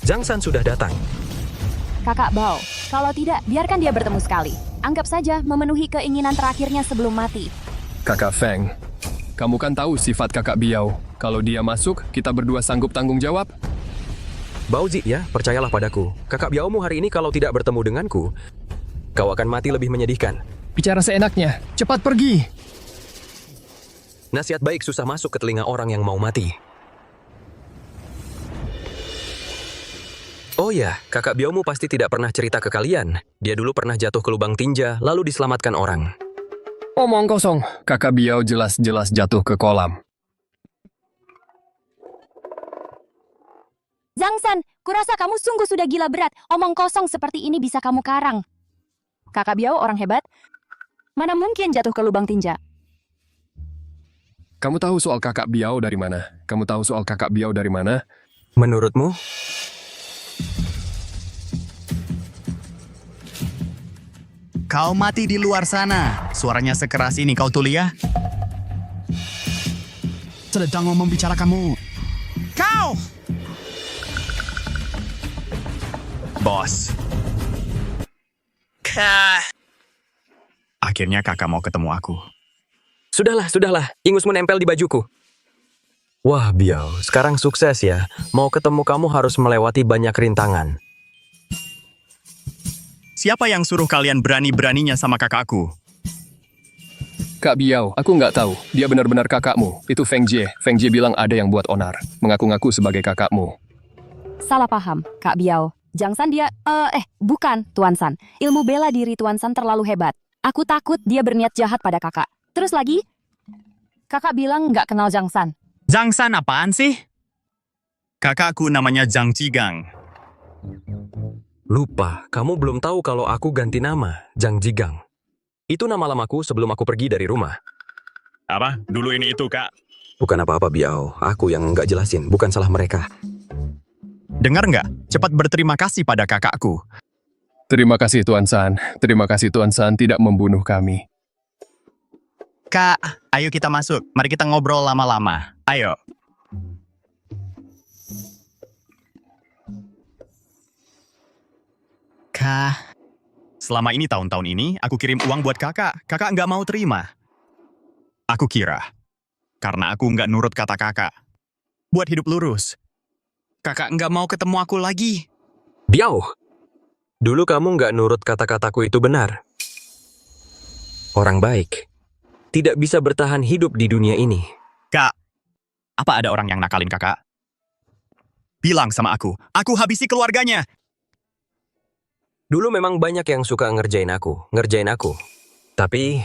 Jangsan sudah datang. Kakak Bao, kalau tidak, biarkan dia bertemu sekali. Anggap saja memenuhi keinginan terakhirnya sebelum mati. Kakak Feng, kamu kan tahu sifat kakak Biao. Kalau dia masuk, kita berdua sanggup tanggung jawab? Baozi ya, percayalah padaku. Kakak Biaomu hari ini kalau tidak bertemu denganku, kau akan mati lebih menyedihkan. Bicara seenaknya, cepat pergi. Nasihat baik susah masuk ke telinga orang yang mau mati. Oh ya, kakak Biaomu pasti tidak pernah cerita ke kalian. Dia dulu pernah jatuh ke lubang tinja, lalu diselamatkan orang. Omong kosong, kakak Biao jelas-jelas jatuh ke kolam. Zhangsan, kurasa kamu sungguh sudah gila berat. Omong kosong seperti ini bisa kamu karang. Kakak Biao orang hebat. Mana mungkin jatuh ke lubang tinja? Kamu tahu soal kakak Biao dari mana? Kamu tahu soal kakak Biao dari mana? Menurutmu? Kau mati di luar sana. Suaranya sekeras ini, kau tuli ya? Sedang mau membicarakanmu. Kau! Bos. Akhirnya kakak mau ketemu aku. Sudahlah. Ingusmu nempel di bajuku. Wah, Biao, sekarang sukses ya. Mau ketemu kamu harus melewati banyak rintangan. Siapa yang suruh kalian berani-beraninya sama kakakku? Kak Biao, aku nggak tahu. Dia benar-benar kakakmu. Itu Feng Jie. Feng Jie bilang ada yang buat onar. Mengaku-ngaku sebagai kakakmu. Salah paham, Kak Biao. Jangsan dia, bukan, Tuan San. Ilmu bela diri Tuan San terlalu hebat. Aku takut dia berniat jahat pada kakak. Terus lagi, kakak bilang nggak kenal Jangsan. Jangsan apaan sih? Kakakku namanya Zhang Jigang. Lupa, kamu belum tahu kalau aku ganti nama, Zhang Jigang. Itu nama lamaku sebelum aku pergi dari rumah. Apa? Dulu ini itu, Kak. Bukan apa-apa, Biao. Aku yang nggak jelasin, bukan salah mereka. Dengar nggak? Cepat berterima kasih pada kakakku. Terima kasih Tuan San. Terima kasih Tuan San tidak membunuh kami. Kak, ayo kita masuk. Mari kita ngobrol lama-lama. Ayo. Kak, selama ini tahun-tahun ini aku kirim uang buat kakak. Kakak nggak mau terima. Aku kira, karena aku nggak nurut kata kakak. Buat hidup lurus. Kakak nggak mau ketemu aku lagi. Biao, dulu kamu nggak nurut kata-kataku itu benar. Orang baik tidak bisa bertahan hidup di dunia ini. Kak, apa ada orang yang nakalin kakak? Bilang sama aku habisi keluarganya. Dulu memang banyak yang suka ngerjain aku. Tapi,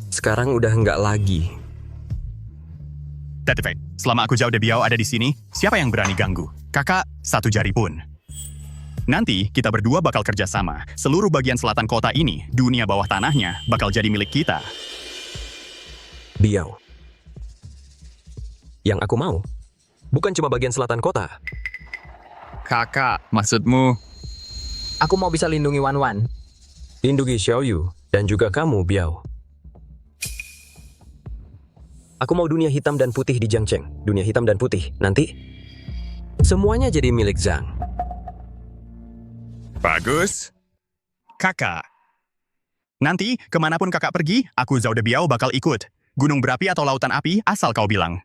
sekarang udah nggak lagi. Tetifek, selama aku jauh dari Biao ada di sini, siapa yang berani ganggu? Kakak, satu jari pun. Nanti, kita berdua bakal kerja sama. Seluruh bagian selatan kota ini, dunia bawah tanahnya, bakal jadi milik kita. Biao. Yang aku mau, bukan cuma bagian selatan kota. Kakak, maksudmu? Aku mau bisa lindungi Wan Wan. Lindungi Xiaoyu, dan juga kamu, Biao. Aku mau dunia hitam dan putih di Jiangcheng. Dunia hitam dan putih. Nanti, semuanya jadi milik Zhang. Bagus. Kakak. Nanti, kemanapun kakak pergi, aku Zhao de Biao bakal ikut. Gunung berapi atau lautan api, asal kau bilang.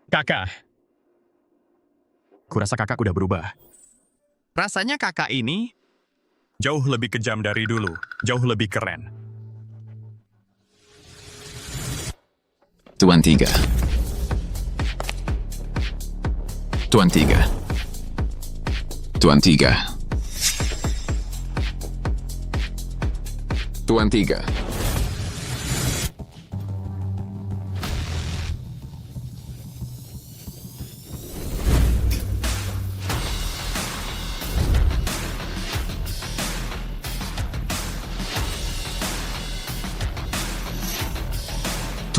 Kakak. Kurasa kakak udah berubah. Rasanya kakak ini jauh lebih kejam dari dulu. Jauh lebih keren. Tuan Tiga. Tuan Tiga. Tuan Tiga. Tuan Tiga.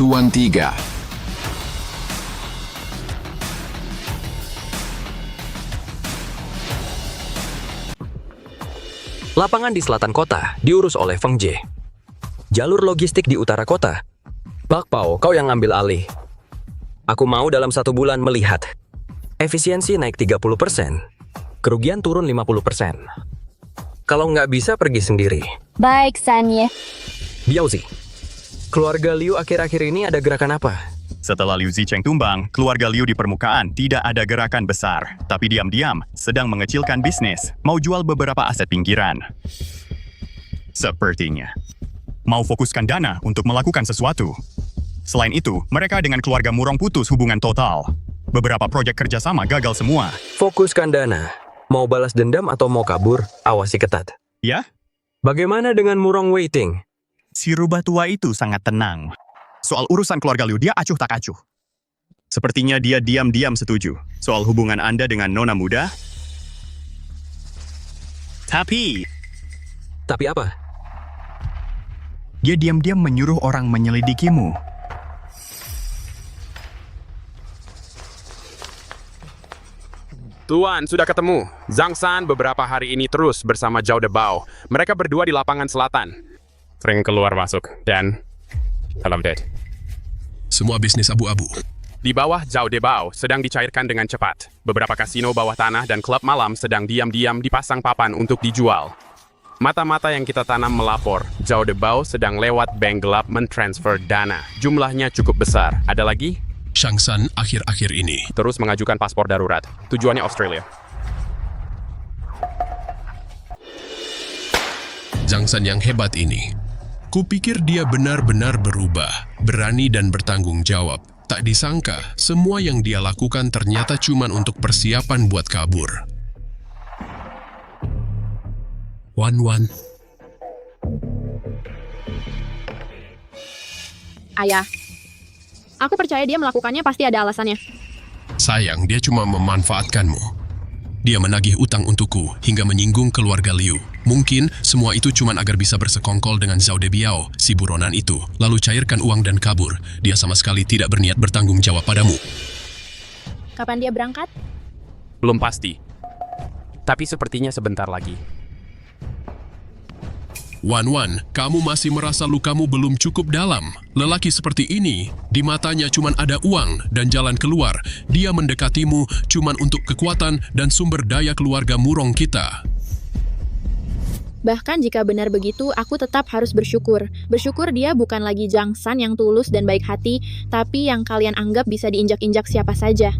Tuan Tiga. Lapangan di selatan kota diurus oleh Feng Jie. Jalur logistik di utara kota. Bak Pao, kau yang ngambil alih. Aku mau dalam 1 bulan melihat efisiensi naik 30%, kerugian turun 50%. Kalau nggak bisa, pergi sendiri. Baik, Sanye. Biaozi, keluarga Liu akhir-akhir ini ada gerakan apa? Setelah Liu Zicheng tumbang, keluarga Liu di permukaan tidak ada gerakan besar, tapi diam-diam sedang mengecilkan bisnis, mau jual beberapa aset pinggiran. Sepertinya mau fokuskan dana untuk melakukan sesuatu. Selain itu, mereka dengan keluarga Murong putus hubungan total. Beberapa proyek kerjasama gagal semua. Fokuskan dana. Mau balas dendam atau mau kabur, awasi ketat. Ya? Bagaimana dengan Murong Waiting? Si rubah tua itu sangat tenang. Soal urusan keluarga Liu, dia acuh tak acuh. Sepertinya dia diam-diam setuju. Soal hubungan Anda dengan nona muda. Tapi apa? Dia diam-diam menyuruh orang menyelidikimu. Tuan, sudah ketemu. Zhang San beberapa hari ini terus bersama Zhao Debao. Mereka berdua di lapangan selatan. Sering keluar masuk, dan salam dead. Semua bisnis abu-abu. Di bawah Zhao Debao sedang dicairkan dengan cepat. Beberapa kasino bawah tanah dan klub malam sedang diam-diam dipasang papan untuk dijual. Mata-mata yang kita tanam melapor, Zhao Debao sedang lewat bank gelap mentransfer dana. Jumlahnya cukup besar. Ada lagi? Zhang San akhir-akhir ini Terus mengajukan paspor darurat. Tujuannya Australia. Zhang San yang hebat ini. Kupikir dia benar-benar berubah, berani dan bertanggung jawab. Tak disangka, semua yang dia lakukan ternyata cuma untuk persiapan buat kabur. Wan. Ayah, aku percaya dia melakukannya pasti ada alasannya. Sayang, dia cuma memanfaatkanmu. Dia menagih utang untukku hingga menyinggung keluarga Liu. Mungkin semua itu cuma agar bisa bersekongkol dengan Zhao Debiao, si buronan itu, lalu cairkan uang dan kabur. Dia sama sekali tidak berniat bertanggung jawab padamu. Kapan dia berangkat? Belum pasti. Tapi sepertinya sebentar lagi. Wan, kamu masih merasa lukamu belum cukup dalam. Lelaki seperti ini, di matanya cuma ada uang dan jalan keluar. Dia mendekatimu cuma untuk kekuatan dan sumber daya keluarga Murong kita. Bahkan jika benar begitu, aku tetap harus bersyukur. Bersyukur dia bukan lagi Zhang San yang tulus dan baik hati, tapi yang kalian anggap bisa diinjak-injak siapa saja.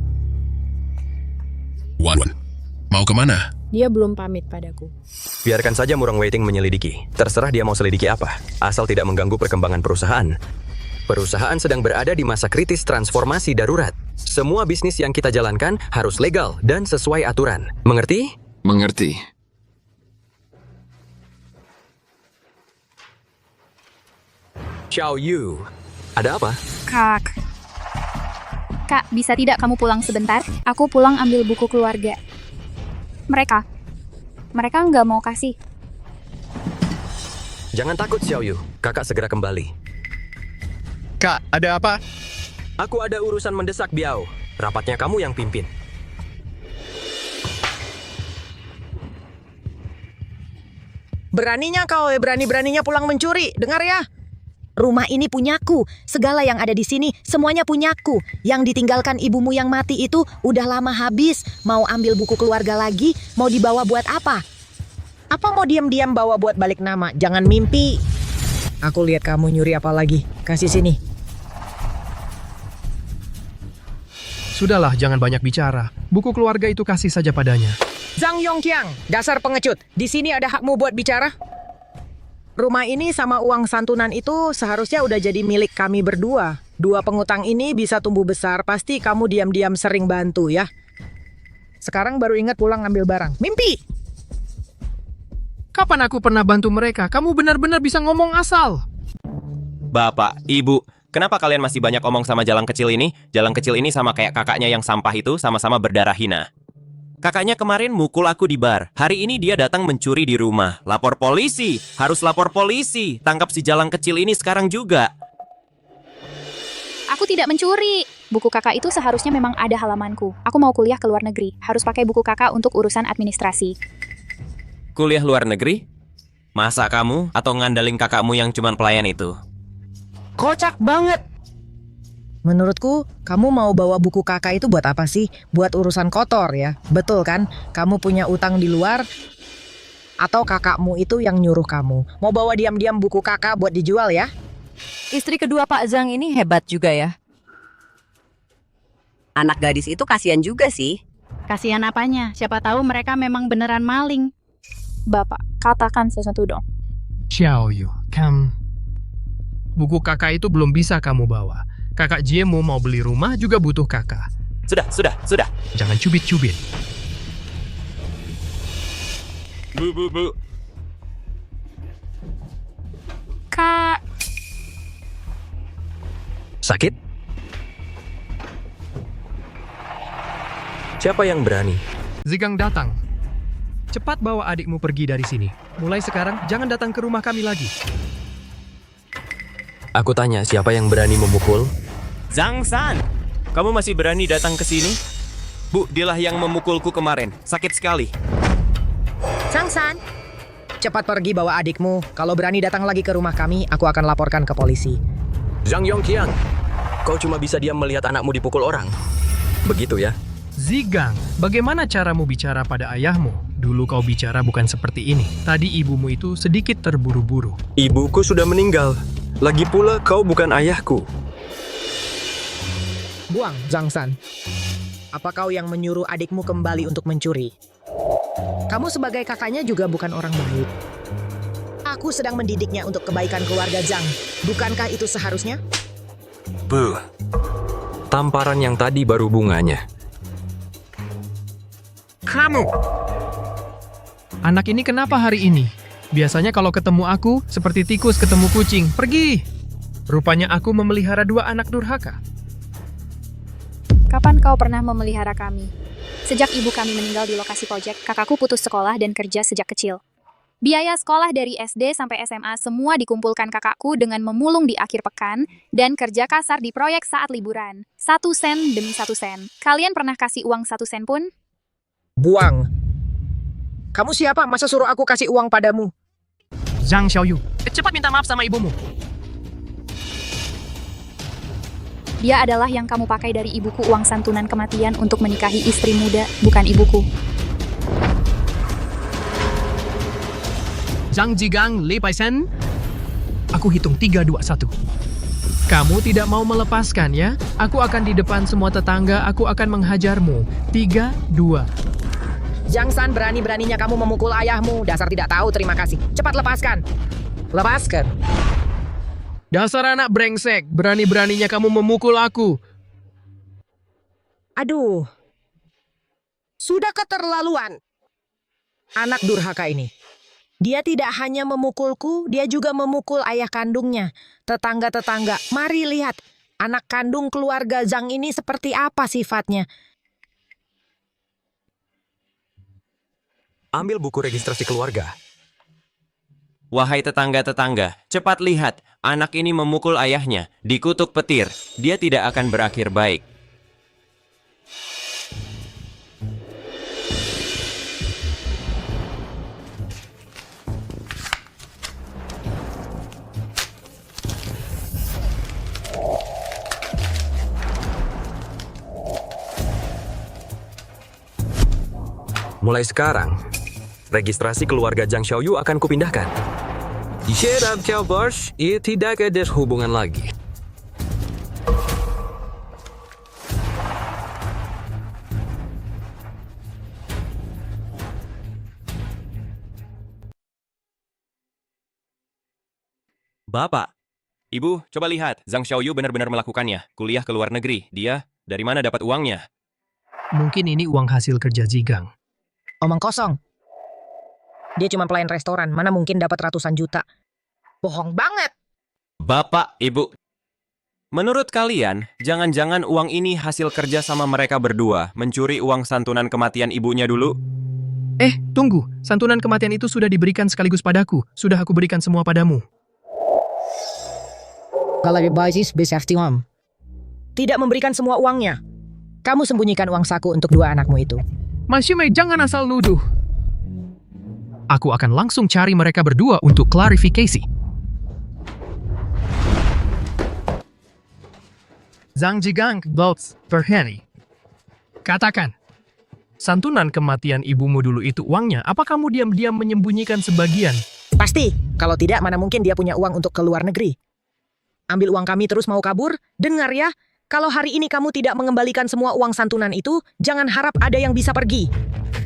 Wan, mau kemana? Dia belum pamit padaku. Biarkan saja Murong Waiting menyelidiki. Terserah dia mau selidiki apa, asal tidak mengganggu perkembangan perusahaan. Perusahaan sedang berada di masa kritis transformasi darurat. Semua bisnis yang kita jalankan harus legal dan sesuai aturan. Mengerti? Mengerti. Xiao Yu, ada apa? Kak, bisa tidak kamu pulang sebentar? Aku pulang ambil buku keluarga. Mereka nggak mau kasih. Jangan takut Xiao Yu, kakak segera kembali. Kak, ada apa? Aku ada urusan mendesak Biao. Rapatnya kamu yang pimpin. Beraninya kau, berani-beraninya pulang mencuri. Dengar ya. Rumah ini punyaku. Segala yang ada di sini semuanya punyaku. Yang ditinggalkan ibumu yang mati itu udah lama habis. Mau ambil buku keluarga lagi, mau dibawa buat apa? Apa mau diam-diam bawa buat balik nama? Jangan mimpi. Aku lihat kamu nyuri apa lagi. Kasih sini. Sudahlah, jangan banyak bicara. Buku keluarga itu kasih saja padanya. Zhang Yongqiang, dasar pengecut. Di sini ada hakmu buat bicara. Rumah ini sama uang santunan itu seharusnya udah jadi milik kami berdua. Dua pengutang ini bisa tumbuh besar, pasti kamu diam-diam sering bantu ya. Sekarang baru ingat pulang ngambil barang. Mimpi! Kapan aku pernah bantu mereka? Kamu benar-benar bisa ngomong asal. Bapak, Ibu, kenapa kalian masih banyak omong sama jalang kecil ini? Jalang kecil ini sama kayak kakaknya yang sampah itu, sama-sama berdarah hina. Kakaknya kemarin mukul aku di bar. Hari ini dia datang mencuri di rumah. Lapor polisi. Harus lapor polisi. Tangkap si jalang kecil ini sekarang juga. Aku tidak mencuri. Buku kakak itu seharusnya memang ada halamanku. Aku mau kuliah ke luar negeri. Harus pakai buku kakak untuk urusan administrasi. Kuliah luar negeri? Masa kamu atau ngandalin kakakmu yang cuman pelayan itu? Kocak banget. Menurutku, kamu mau bawa buku kakak itu buat apa sih? Buat urusan kotor ya? Betul kan? Kamu punya utang di luar, atau kakakmu itu yang nyuruh kamu? Mau bawa diam-diam buku kakak buat dijual ya? Istri kedua Pak Zhang ini hebat juga ya. Anak gadis itu kasihan juga sih. Kasihan apanya? Siapa tahu mereka memang beneran maling. Bapak, katakan sesuatu dong. Xiaoyu, buku kakak itu belum bisa kamu bawa. Kakak Jiemu mau beli rumah juga butuh kakak. Sudah. Jangan cubit-cubit. Bu. Kak, Sakit? Siapa yang berani? Zigang datang. Cepat bawa adikmu pergi dari sini. Mulai sekarang, jangan datang ke rumah kami lagi. Aku tanya siapa yang berani memukul? Zhang San, kamu masih berani datang ke sini? Bu, dialah yang memukulku kemarin. Sakit sekali. Zhang San, cepat pergi bawa adikmu. Kalau berani datang lagi ke rumah kami, aku akan laporkan ke polisi. Zhang Yongqiang, kau cuma bisa diam melihat anakmu dipukul orang. Begitu ya? Zigang, bagaimana caramu bicara pada ayahmu? Dulu kau bicara bukan seperti ini. Tadi ibumu itu sedikit terburu-buru. Ibuku sudah meninggal. Lagi pula kau bukan ayahku. Buang, Zhang San. Apa kau yang menyuruh adikmu kembali untuk mencuri? Kamu sebagai kakaknya juga bukan orang baik. Aku sedang mendidiknya untuk kebaikan keluarga Zhang. Bukankah itu seharusnya? Bu, tamparan yang tadi baru bunganya. Kamu! Anak ini kenapa hari ini? Biasanya kalau ketemu aku, seperti tikus ketemu kucing. Pergi! Rupanya aku memelihara 2 anak durhaka. kapan kau pernah memelihara kami? Sejak ibu kami meninggal di lokasi proyek, kakakku putus sekolah dan kerja sejak kecil. Biaya sekolah dari SD sampai SMA semua dikumpulkan kakakku dengan memulung di akhir pekan dan kerja kasar di proyek saat liburan. 1 sen demi 1 sen. Kalian pernah kasih uang 1 sen pun? Buang. Kamu siapa? Masa suruh aku kasih uang padamu? Zhang Xiaoyu, cepat minta maaf sama ibumu. Dia adalah yang kamu pakai dari ibuku uang santunan kematian untuk menikahi istri muda, bukan ibuku. Zhang Jigang, Li Paisen. Aku hitung 3, 2, 1. Kamu tidak mau melepaskan ya? Aku akan di depan semua tetangga, aku akan menghajarmu. 3, 2. Zhang San, berani-beraninya kamu memukul ayahmu. Dasar tidak tahu, terima kasih. Cepat lepaskan. Lepaskan. Dasar anak brengsek, berani-beraninya kamu memukul aku. Aduh. Sudah keterlaluan. Anak durhaka ini. Dia tidak hanya memukulku, dia juga memukul ayah kandungnya. Tetangga-tetangga, mari lihat. Anak kandung keluarga Zhang ini seperti apa sifatnya. Ambil buku registrasi keluarga. Wahai tetangga-tetangga, cepat lihat. Anak ini memukul ayahnya, dikutuk petir. Dia tidak akan berakhir baik. Mulai sekarang, registrasi keluarga Zhang Xiaoyu akan kupindahkan. Di Sherab Xiaobosh, ia tidak ada hubungan lagi. Bapak, Ibu, coba lihat. Zhang Xiaoyu benar-benar melakukannya. Kuliah ke luar negeri. Dia, dari mana dapat uangnya? Mungkin ini uang hasil kerja Zigang. Omong kosong. Dia cuma pelayan restoran, mana mungkin dapat ratusan juta. Bohong banget. Bapak, Ibu. Menurut kalian, jangan-jangan uang ini hasil kerja sama mereka berdua, mencuri uang santunan kematian ibunya dulu? Tunggu. Santunan kematian itu sudah diberikan sekaligus padaku. Sudah aku berikan semua padamu. Kalau basis besar tiwam. tidak memberikan semua uangnya. Kamu sembunyikan uang saku untuk dua anakmu itu. Mas Yume, jangan asal nuduh. Aku akan langsung cari mereka berdua untuk klarifikasi. Zhang Jigang Boats Berheni. Katakan, santunan kematian ibumu dulu itu uangnya, apa kamu diam-diam menyembunyikan sebagian? Pasti, kalau tidak mana mungkin dia punya uang untuk ke luar negeri. Ambil uang kami terus mau kabur? Dengar ya, kalau hari ini kamu tidak mengembalikan semua uang santunan itu, jangan harap ada yang bisa pergi.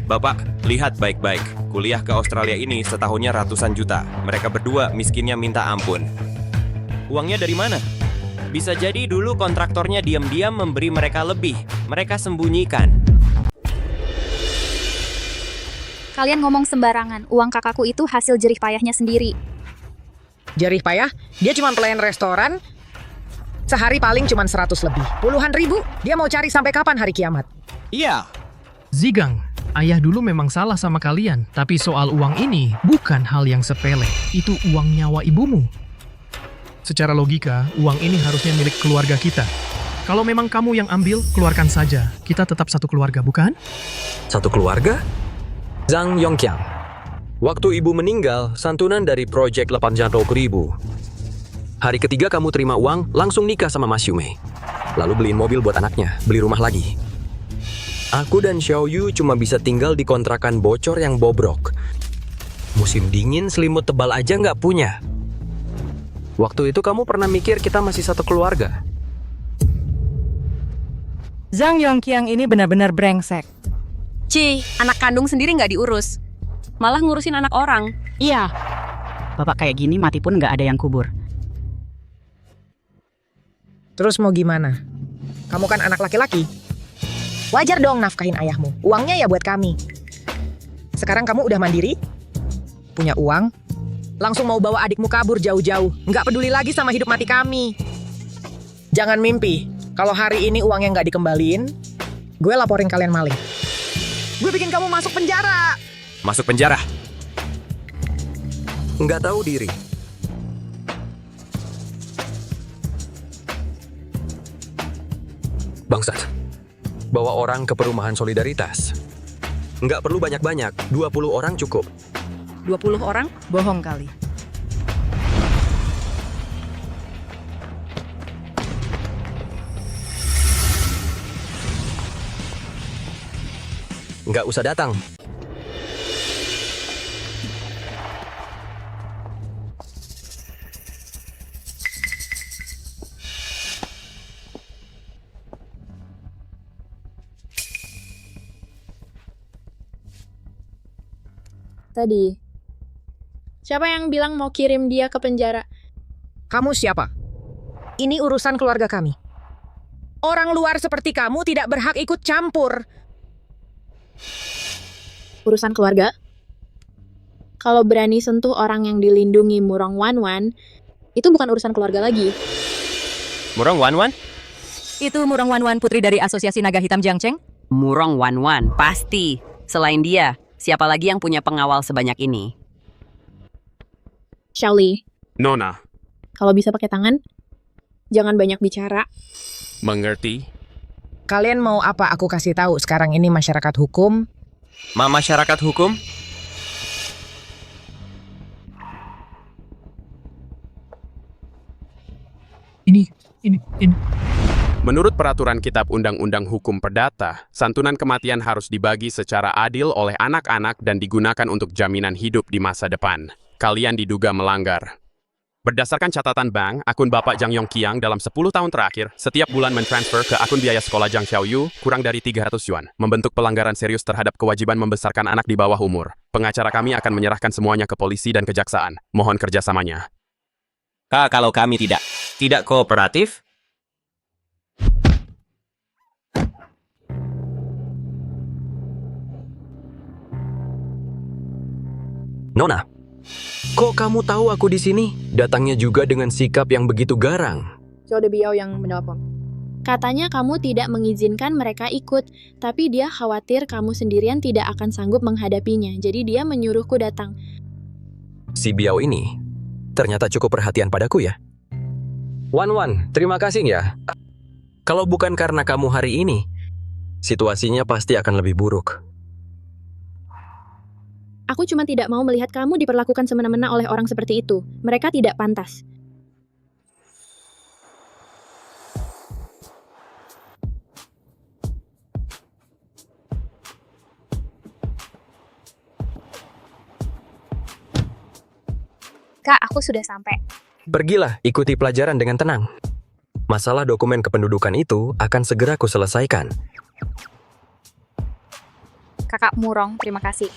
Bapak, lihat baik-baik. Kuliah ke Australia ini setahunnya ratusan juta. Mereka berdua miskinnya minta ampun. Uangnya dari mana? Bisa jadi dulu kontraktornya diam-diam memberi mereka lebih. Mereka sembunyikan. Kalian ngomong sembarangan. Uang kakakku itu hasil jerih payahnya sendiri. Jerih payah, dia cuma pelayan restoran. Sehari paling cuma 100 lebih. Puluhan ribu, dia mau cari sampai kapan hari kiamat? Iya. Zigang, ayah dulu memang salah sama kalian. Tapi soal uang ini bukan hal yang sepele. Itu uang nyawa ibumu. Secara logika, uang ini harusnya milik keluarga kita. Kalau memang kamu yang ambil, keluarkan saja. Kita tetap satu keluarga, bukan? Satu keluarga? Zhang Yongqiang. Waktu ibu meninggal, santunan dari proyek 800.000. Hari ketiga kamu terima uang, langsung nikah sama Mas Yume. Lalu beliin mobil buat anaknya, beli rumah lagi. Aku dan Xiao Yu cuma bisa tinggal di kontrakan bocor yang bobrok. Musim dingin selimut tebal aja nggak punya. Waktu itu kamu pernah mikir kita masih satu keluarga? Zhang Yongqiang ini benar-benar brengsek. Anak kandung sendiri nggak diurus. Malah ngurusin anak orang. Iya. Bapak kayak gini mati pun nggak ada yang kubur. Terus mau gimana? Kamu kan anak laki-laki. Wajar dong nafkahin ayahmu. Uangnya ya buat kami. Sekarang kamu udah mandiri, punya uang, langsung mau bawa adikmu kabur jauh-jauh. Nggak peduli lagi sama hidup mati kami. Jangan mimpi, kalau hari ini uangnya nggak dikembaliin, gue laporin kalian maling. Gue bikin kamu masuk penjara. Masuk penjara? Nggak tahu diri. Bangsat. Bawa orang ke perumahan solidaritas. Nggak perlu banyak-banyak, 20 orang cukup. 20 orang? Bohong kali. Nggak usah datang. Tadi, siapa yang bilang mau kirim dia ke penjara? Kamu siapa? Ini urusan keluarga kami. Orang luar seperti kamu tidak berhak ikut campur. Urusan keluarga? Kalau berani sentuh orang yang dilindungi Murong Wanwan, itu bukan urusan keluarga lagi. Murong Wanwan? Itu Murong Wanwan, putri dari Asosiasi Naga Hitam Jiangcheng? Murong Wanwan, pasti. Selain dia, siapa lagi yang punya pengawal sebanyak ini? Xiaoli, Nona, kalau bisa pakai tangan, jangan banyak bicara. mengerti? Kalian mau apa aku kasih tahu sekarang ini masyarakat hukum? Masyarakat hukum? Ini. Menurut peraturan Kitab Undang-Undang Hukum Perdata, santunan kematian harus dibagi secara adil oleh anak-anak dan digunakan untuk jaminan hidup di masa depan. Kalian diduga melanggar. Berdasarkan catatan bank, akun Bapak Zhang Yongqiang dalam 10 tahun terakhir, setiap bulan mentransfer ke akun biaya sekolah Zhang Xiaoyu kurang dari 300 yuan, membentuk pelanggaran serius terhadap kewajiban membesarkan anak di bawah umur. Pengacara kami akan menyerahkan semuanya ke polisi dan kejaksaan. Mohon kerjasamanya. Kalau kami tidak kooperatif? Nona, kok kamu tahu aku di sini? Datangnya juga dengan sikap yang begitu garang. Zhao Biao yang menelpon. Katanya kamu tidak mengizinkan mereka ikut, tapi dia khawatir kamu sendirian tidak akan sanggup menghadapinya, jadi dia menyuruhku datang. Si Biao ini ternyata cukup perhatian padaku ya. Wan, terima kasih ya. Kalau bukan karena kamu hari ini, situasinya pasti akan lebih buruk. Aku cuma tidak mau melihat kamu diperlakukan semena-mena oleh orang seperti itu. Mereka tidak pantas. Kak, aku sudah sampai. Pergilah, ikuti pelajaran dengan tenang. Masalah dokumen kependudukan itu akan segera kuselesaikan. Kakak Murong, terima kasih.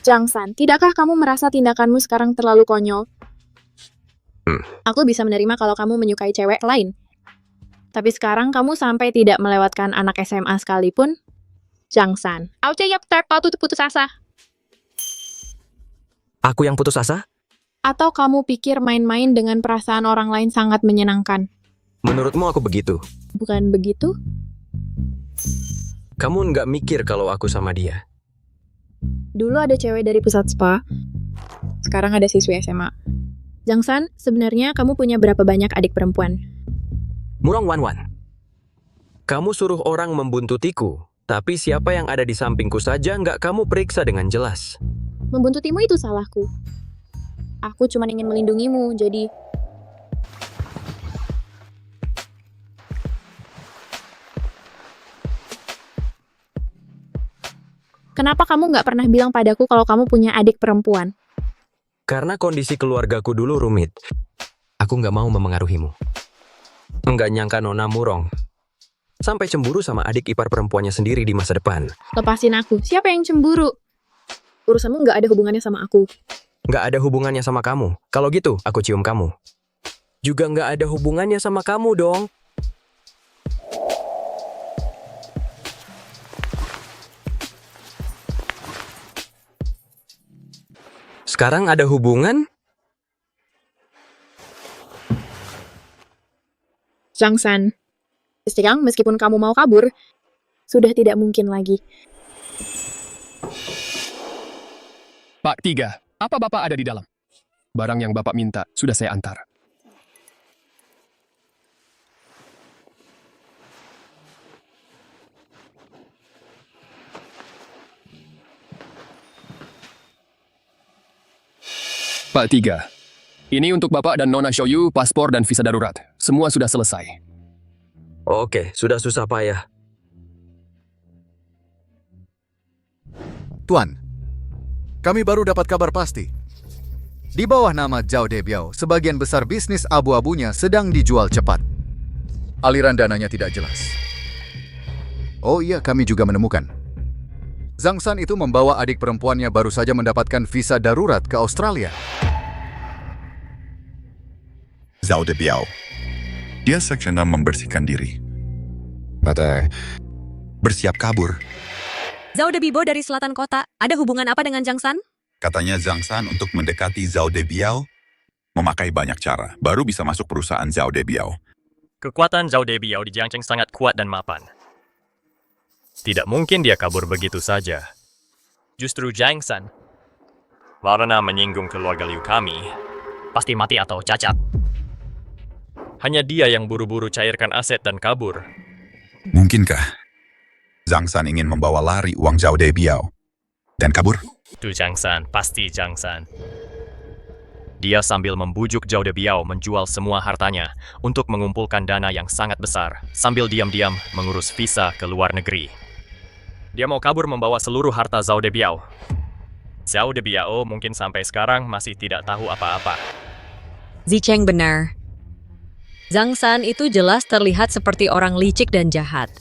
Jangsan, tidakkah kamu merasa tindakanmu sekarang terlalu konyol? Aku bisa menerima kalau kamu menyukai cewek lain. Tapi sekarang kamu sampai tidak melewatkan anak SMA sekalipun. Jangsan. Auce yap terp kau tuh putus asa. Aku yang putus asa? Atau kamu pikir main-main dengan perasaan orang lain sangat menyenangkan? Menurutmu aku begitu? Bukan begitu? Kamu nggak mikir kalau aku sama dia? Dulu ada cewek dari pusat spa. Sekarang ada siswi SMA. Jangsan, sebenarnya kamu punya berapa banyak adik perempuan? Murong Wan. Kamu suruh orang membuntutiku, tapi siapa yang ada di sampingku saja nggak kamu periksa dengan jelas. Membuntutimu itu salahku. Aku cuma ingin melindungimu, jadi... Kenapa kamu nggak pernah bilang padaku kalau kamu punya adik perempuan? Karena kondisi keluargaku dulu rumit. Aku nggak mau memengaruhimu. Nggak nyangka Nona Murong sampai cemburu sama adik ipar perempuannya sendiri di masa depan. Lepasin aku. Siapa yang cemburu? Urusanmu nggak ada hubungannya sama aku. Nggak ada hubungannya sama kamu. Kalau gitu, aku cium kamu. Juga nggak ada hubungannya sama kamu dong. Sekarang ada hubungan? Jangsan. Sekarang meskipun kamu mau kabur, sudah tidak mungkin lagi. Pak 3, apa Bapak ada di dalam? Barang yang Bapak minta sudah saya antar. Pak 3, ini untuk Bapak dan Nona Shoyu, paspor dan visa darurat. Semua sudah selesai. Oke, sudah susah payah. Tuan, kami baru dapat kabar pasti. Di bawah nama Zhao Debiao, sebagian besar bisnis abu-abunya sedang dijual cepat. Aliran dananya tidak jelas. Oh iya, kami juga menemukan. Zhang San itu membawa adik perempuannya baru saja mendapatkan visa darurat ke Australia. Zhao Debiao. Dia sedang membersihkan diri. Bersiap kabur. Zhao Debibo dari selatan kota. Ada hubungan apa dengan Jangsan? Katanya Zhang San untuk mendekati Zhao Debiao memakai banyak cara, baru bisa masuk perusahaan Zhao Debiao. Kekuatan Zhao Debiao di Jiangcheng sangat kuat dan mapan. Tidak mungkin dia kabur begitu saja. Justru Jangsan, karena menyinggung keluarga Liu kami, pasti mati atau cacat. Hanya dia yang buru-buru cairkan aset dan kabur. Mungkinkah Zhang San ingin membawa lari uang Zhao Debiao dan kabur? Itu Jangsan, pasti Jangsan. Dia sambil membujuk Zhao Debiao menjual semua hartanya untuk mengumpulkan dana yang sangat besar, sambil diam-diam mengurus visa ke luar negeri. Dia mau kabur membawa seluruh harta Zhao Debiao. Zhao Debiao mungkin sampai sekarang masih tidak tahu apa-apa. Zicheng benar. Zhang San itu jelas terlihat seperti orang licik dan jahat.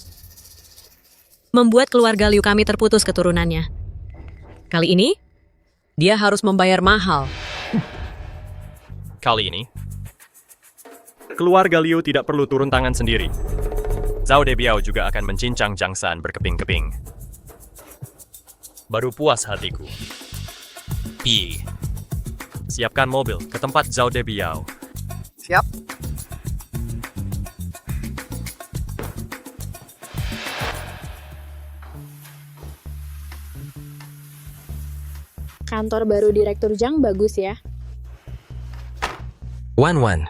Membuat keluarga Liu kami terputus keturunannya. Kali ini, dia harus membayar mahal. Kali ini, keluarga Liu tidak perlu turun tangan sendiri. Zhao Debiao juga akan mencincang Jangsan berkeping-keping. Baru puas hatiku. Pi. Siapkan mobil ke tempat Zhao Debiao. Siap. Kantor baru Direktur Zhang bagus ya. Wan,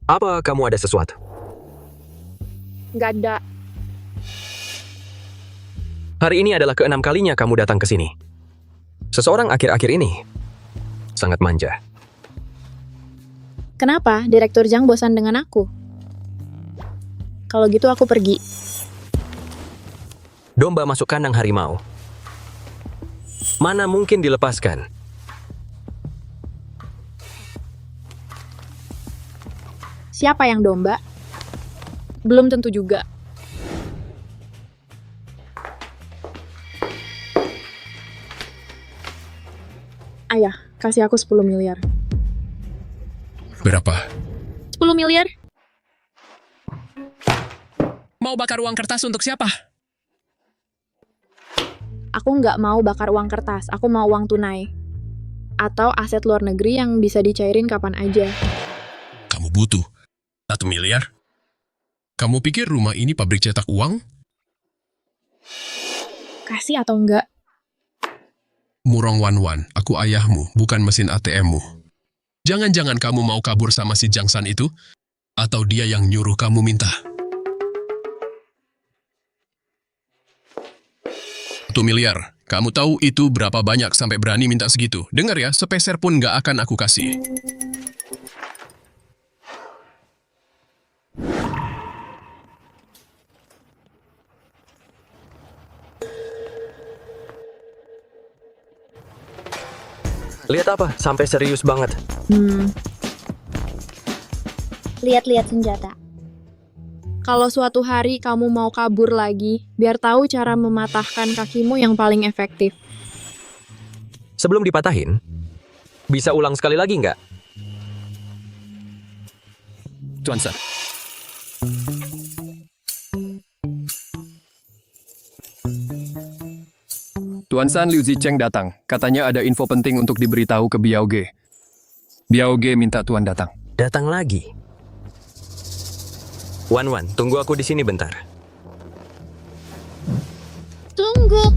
apa kamu ada sesuatu? Nggak ada. Hari ini adalah ke-6 kalinya kamu datang ke sini. Seseorang akhir-akhir ini sangat manja. Kenapa Direktur Zhang bosan dengan aku? Kalau gitu aku pergi. Domba masuk kandang harimau. Mana mungkin dilepaskan? Siapa yang domba? Belum tentu juga. Ayah, kasih aku 10 miliar. Berapa? 10 miliar? Mau bakar uang kertas untuk siapa? Aku nggak mau bakar uang kertas, aku mau uang tunai. Atau aset luar negeri yang bisa dicairin kapan aja. Kamu butuh 1 miliar? Kamu pikir rumah ini pabrik cetak uang? Kasih atau enggak? Murong Wan, aku ayahmu, bukan mesin ATM-mu. Jangan-jangan kamu mau kabur sama si Jangsan itu? Atau dia yang nyuruh kamu minta? 1 miliar. Kamu tahu itu berapa banyak sampai berani minta segitu? Dengar ya, sepeser pun nggak akan aku kasih. Lihat apa? Sampai serius banget. Lihat-lihat senjata. Kalau suatu hari kamu mau kabur lagi, biar tahu cara mematahkan kakimu yang paling efektif. Sebelum dipatahin, bisa ulang sekali lagi nggak? Tuan San. Tuan San, Liu Zicheng datang. Katanya ada info penting untuk diberitahu ke Biao Ge. Biao Ge minta Tuan datang. Datang lagi? Wan, tunggu aku di sini bentar. Tunggu.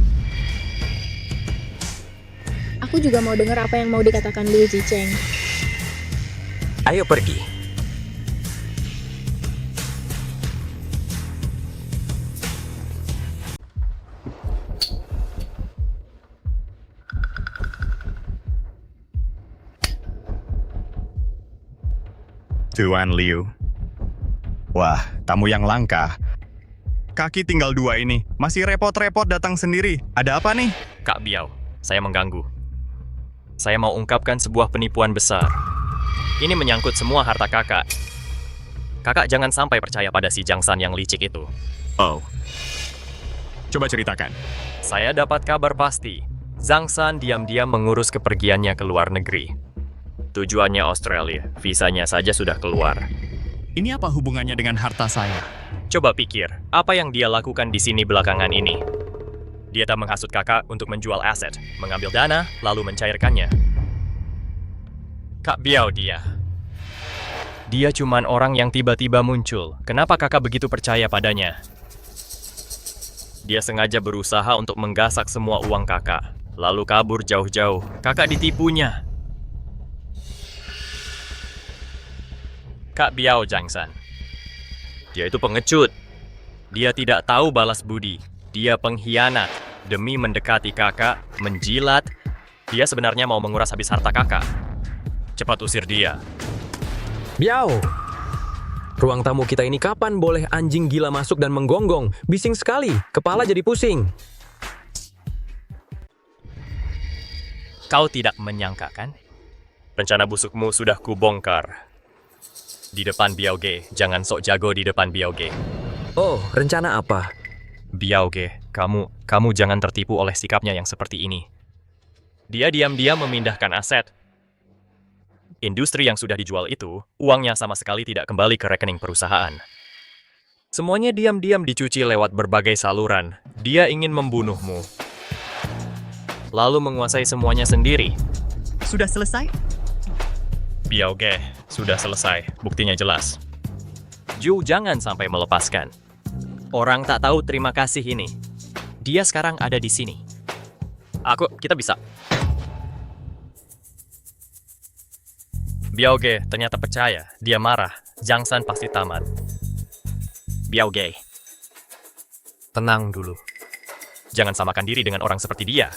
Aku juga mau dengar apa yang mau dikatakan Liu Zicheng. Ayo pergi. Tuan Liu. Wah, tamu yang langka. Kaki tinggal 2 ini. Masih repot-repot datang sendiri. Ada apa nih? Kak Biao, saya mengganggu. Saya mau ungkapkan sebuah penipuan besar. Ini menyangkut semua harta kakak. Kakak jangan sampai percaya pada si Jangsan yang licik itu. Oh. Coba ceritakan. Saya dapat kabar pasti. Jangsan diam-diam mengurus kepergiannya ke luar negeri. Tujuannya Australia, visanya saja sudah keluar. Ini apa hubungannya dengan harta saya? Coba pikir, apa yang dia lakukan di sini belakangan ini? Dia tak menghasut kakak untuk menjual aset, mengambil dana, lalu mencairkannya. Kak Biao dia. Dia cuman orang yang tiba-tiba muncul. Kenapa kakak begitu percaya padanya? Dia sengaja berusaha untuk menggasak semua uang kakak, lalu kabur jauh-jauh. Kakak ditipunya. Kak Biao Jangsan. Dia itu pengecut. Dia tidak tahu balas budi. Dia pengkhianat. Demi mendekati kakak, menjilat. Dia sebenarnya mau menguras habis harta kakak. Cepat usir dia. Biao! Ruang tamu kita ini kapan boleh anjing gila masuk dan menggonggong? Bising sekali, kepala jadi pusing. Kau tidak menyangka kan? Rencana busukmu sudah kubongkar. Di depan Biao Ge, jangan sok jago di depan Biao Ge. Oh, rencana apa? Biao Ge, kamu jangan tertipu oleh sikapnya yang seperti ini. Dia diam-diam memindahkan aset. Industri yang sudah dijual itu, uangnya sama sekali tidak kembali ke rekening perusahaan. Semuanya diam-diam dicuci lewat berbagai saluran. Dia ingin membunuhmu. Lalu menguasai semuanya sendiri. Sudah selesai? Biao Ge, sudah selesai. Buktinya jelas. Ju jangan sampai melepaskan. Orang tak tahu terima kasih ini. Dia sekarang ada di sini. Kita bisa. Biaoge ternyata percaya. Dia marah. Zhang San pasti tamat. Biaoge. Tenang dulu. Jangan samakan diri dengan orang seperti dia.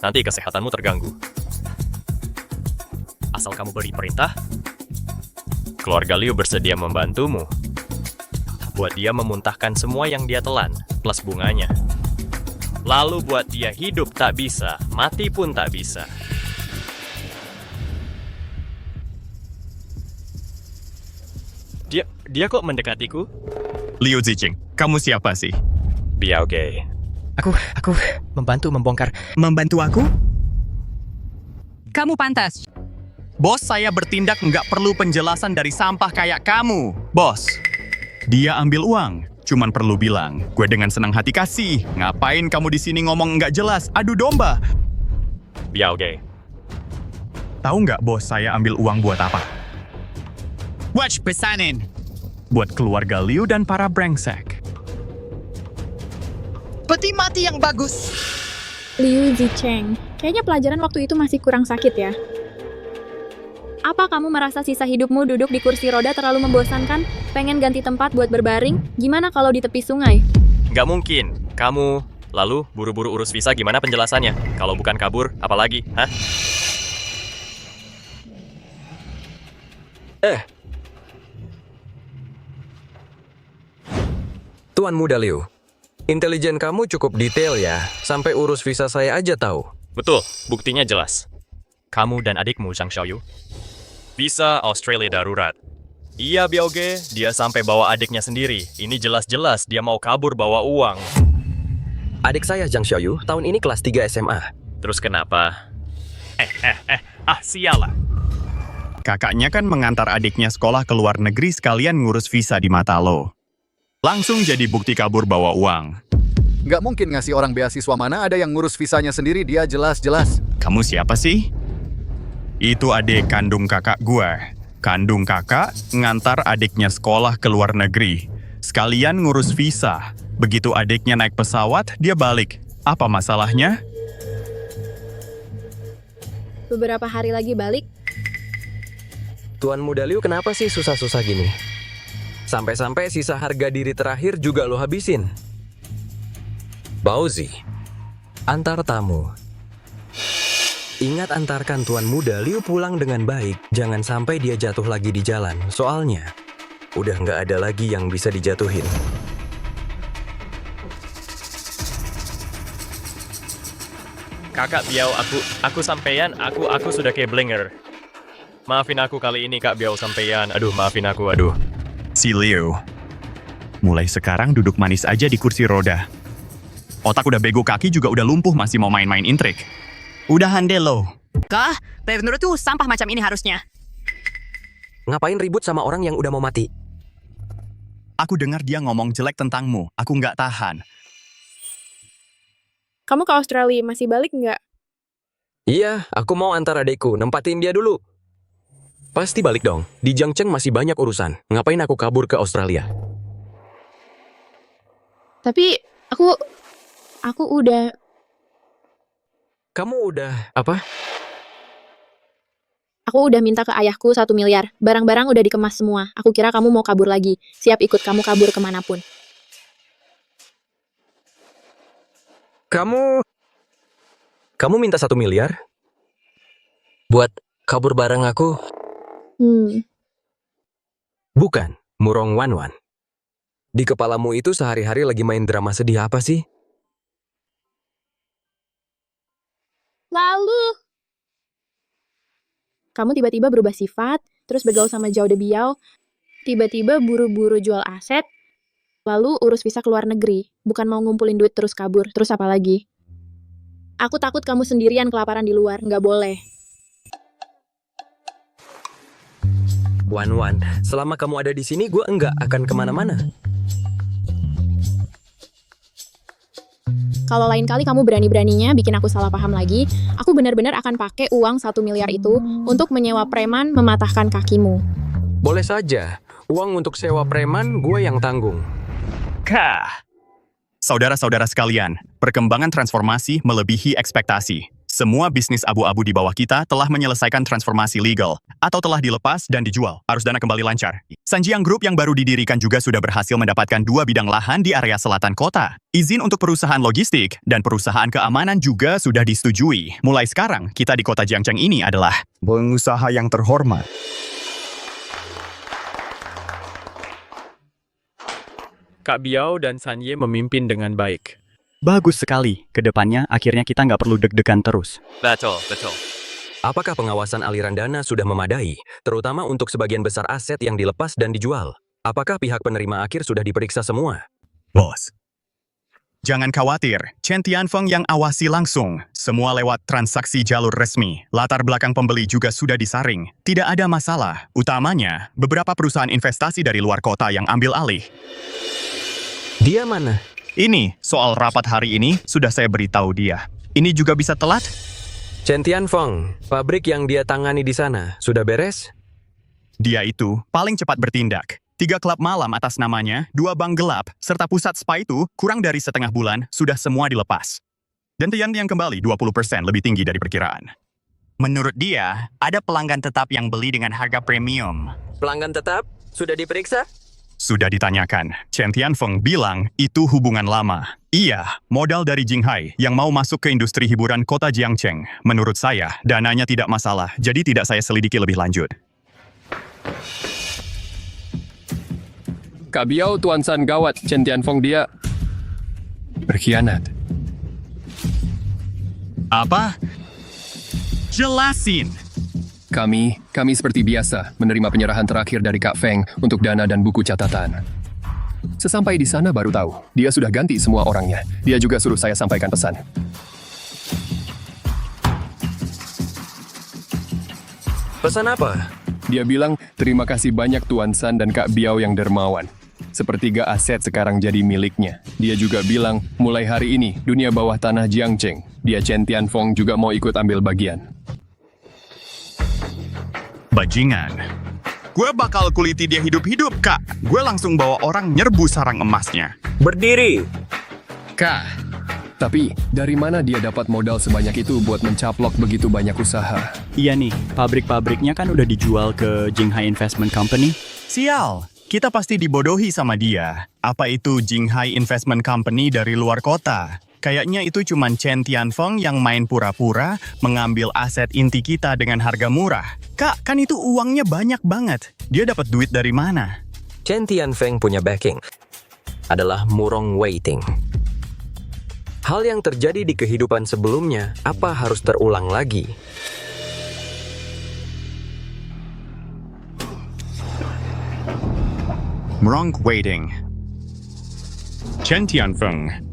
Nanti kesehatanmu terganggu. Asal kamu beri perintah, keluarga Liu bersedia membantumu. Buat dia memuntahkan semua yang dia telan, plus bunganya. Lalu buat dia hidup tak bisa, mati pun tak bisa. Dia kok mendekatiku? Liu Ziqing, kamu siapa sih? Biaoge. Aku membantu membongkar. Membantu aku? Kamu pantas. Bos saya bertindak nggak perlu penjelasan dari sampah kayak kamu. Bos, dia ambil uang. Cuman perlu bilang, gue dengan senang hati kasih. Ngapain kamu di sini ngomong nggak jelas? Adu domba. Biaoge. Tahu nggak bos saya ambil uang buat apa? Watch pesanin. Buat keluarga Liu dan para brengsek. Peti mati yang bagus. Liu Zicheng, kayaknya pelajaran waktu itu masih kurang sakit ya. Apa kamu merasa sisa hidupmu duduk di kursi roda terlalu membosankan? Pengen ganti tempat buat berbaring? Gimana kalau di tepi sungai? Nggak mungkin. Kamu lalu buru-buru urus visa, gimana penjelasannya? Kalau bukan kabur, apalagi? Hah? Tuan Muda Liu, intelijen kamu cukup detail ya, sampai urus visa saya aja tahu. Betul, buktinya jelas. Kamu dan adikmu, Zhang Xiaoyu. Visa Australia darurat. Iya, Biaoge, dia sampai bawa adiknya sendiri. Ini jelas-jelas dia mau kabur bawa uang. Adik saya, Zhang Xiaoyu, tahun ini kelas 3 SMA. Terus kenapa? Sialah. Kakaknya kan mengantar adiknya sekolah ke luar negeri sekalian ngurus visa di mata lo. Langsung jadi bukti kabur bawa uang. Nggak mungkin ngasih orang beasiswa, mana ada yang ngurus visanya sendiri, dia jelas-jelas. Kamu siapa sih? Itu adik kandung kakak gue. Kandung kakak ngantar adiknya sekolah ke luar negeri. Sekalian ngurus visa. Begitu adiknya naik pesawat, dia balik. Apa masalahnya? Beberapa hari lagi balik. Tuan Muda Liu kenapa sih susah-susah gini? Sampai-sampai sisa harga diri terakhir juga lo habisin. Baozi, antar tamu. Ingat antarkan Tuan Muda Liu pulang dengan baik. Jangan sampai dia jatuh lagi di jalan. Soalnya, udah nggak ada lagi yang bisa dijatuhin. Kakak Biao, aku sampeyan, aku sudah kayak blinger. Maafin aku kali ini Kak Biao sampeyan. Aduh, maafin aku, aduh. Si Liu, mulai sekarang duduk manis aja di kursi roda. Otak udah bego, kaki juga udah lumpuh, masih mau main-main intrik. Udahan deh lo. Kah? Menurutku sampah macam ini harusnya. Ngapain ribut sama orang yang udah mau mati? Aku dengar dia ngomong jelek tentangmu. Aku nggak tahan. Kamu ke Australia, masih balik nggak? Iya, aku mau antar adekku, nempatin dia dulu. Pasti balik dong, di Jiangcheng masih banyak urusan. Ngapain aku kabur ke Australia? Tapi, aku udah... Kamu udah apa? Aku udah minta ke ayahku 1 miliar. Barang-barang udah dikemas semua. Aku kira kamu mau kabur lagi. Siap ikut kamu kabur kemanapun. Kamu minta 1 miliar? Buat kabur bareng aku? Bukan, Murong Wanwan. Di kepalamu itu sehari-hari lagi main drama sedih apa sih? Lalu, kamu tiba-tiba berubah sifat, terus bergaul sama Zhao De Biao, tiba-tiba buru-buru jual aset, lalu urus visa ke luar negeri, bukan mau ngumpulin duit terus kabur, terus apa lagi? Aku takut kamu sendirian kelaparan di luar, nggak boleh. Wan, selama kamu ada di sini, gue nggak akan kemana-mana. Kalau lain kali kamu berani-beraninya bikin aku salah paham lagi, aku benar-benar akan pakai uang 1 miliar itu untuk menyewa preman mematahkan kakimu. Boleh saja, uang untuk sewa preman gue yang tanggung. Kah. Saudara-saudara sekalian, perkembangan transformasi melebihi ekspektasi. Semua bisnis abu-abu di bawah kita telah menyelesaikan transformasi legal, atau telah dilepas dan dijual. Arus dana kembali lancar. Sanjiang Group yang baru didirikan juga sudah berhasil mendapatkan 2 bidang lahan di area selatan kota. Izin untuk perusahaan logistik dan perusahaan keamanan juga sudah disetujui. Mulai sekarang, kita di kota Jiangcheng ini adalah pengusaha yang terhormat. Kak Biao dan Sanye memimpin dengan baik. Bagus sekali. Kedepannya akhirnya kita nggak perlu deg-degan terus. Betul. Apakah pengawasan aliran dana sudah memadai, terutama untuk sebagian besar aset yang dilepas dan dijual? Apakah pihak penerima akhir sudah diperiksa semua? Bos. Jangan khawatir, Chen Tianfeng yang awasi langsung. Semua lewat transaksi jalur resmi. Latar belakang pembeli juga sudah disaring. Tidak ada masalah. Utamanya, beberapa perusahaan investasi dari luar kota yang ambil alih. Dia mana? Ini, soal rapat hari ini, sudah saya beritahu dia. Ini juga bisa telat? Chen Tianfeng, pabrik yang dia tangani di sana, sudah beres? Dia itu paling cepat bertindak. 3 klub malam atas namanya, 2 bank gelap, serta pusat spa itu kurang dari setengah bulan sudah semua dilepas. Dan Tian yang kembali 20% lebih tinggi dari perkiraan. Menurut dia, ada pelanggan tetap yang beli dengan harga premium. Pelanggan tetap? Sudah diperiksa? Sudah ditanyakan. Chen Tianfeng bilang itu hubungan lama. Iya, modal dari Jinghai yang mau masuk ke industri hiburan kota Jiangcheng. Menurut saya, dananya tidak masalah, jadi tidak saya selidiki lebih lanjut. Kak Biao, Tuan San gawat. Chen Tianfeng dia berkhianat. Apa? Jelasin. Kami seperti biasa menerima penyerahan terakhir dari Kak Feng untuk dana dan buku catatan. Sesampai di sana baru tahu, dia sudah ganti semua orangnya. Dia juga suruh saya sampaikan pesan. Pesan apa? Dia bilang, terima kasih banyak Tuan San dan Kak Biao yang dermawan. Sepertiga aset sekarang jadi miliknya. Dia juga bilang, mulai hari ini, dunia bawah tanah Jiangcheng, dia Chen Tianfeng juga mau ikut ambil bagian. Bajingan. Gue bakal kuliti dia hidup-hidup, Kak. Gue langsung bawa orang nyerbu sarang emasnya. Berdiri. Kak. Tapi, dari mana dia dapat modal sebanyak itu buat mencaplok begitu banyak usaha? Iya nih, pabrik-pabriknya kan udah dijual ke Jinghai Investment Company. Sial, kita pasti dibodohi sama dia. Apa itu Jinghai Investment Company dari luar kota? Kayaknya itu cuma Chen Tianfeng yang main pura-pura mengambil aset inti kita dengan harga murah. Kak, kan itu uangnya banyak banget. Dia dapat duit dari mana? Chen Tianfeng punya backing. Adalah Murong Waiting. Hal yang terjadi di kehidupan sebelumnya, apa harus terulang lagi? Murong Waiting. Chen Tianfeng.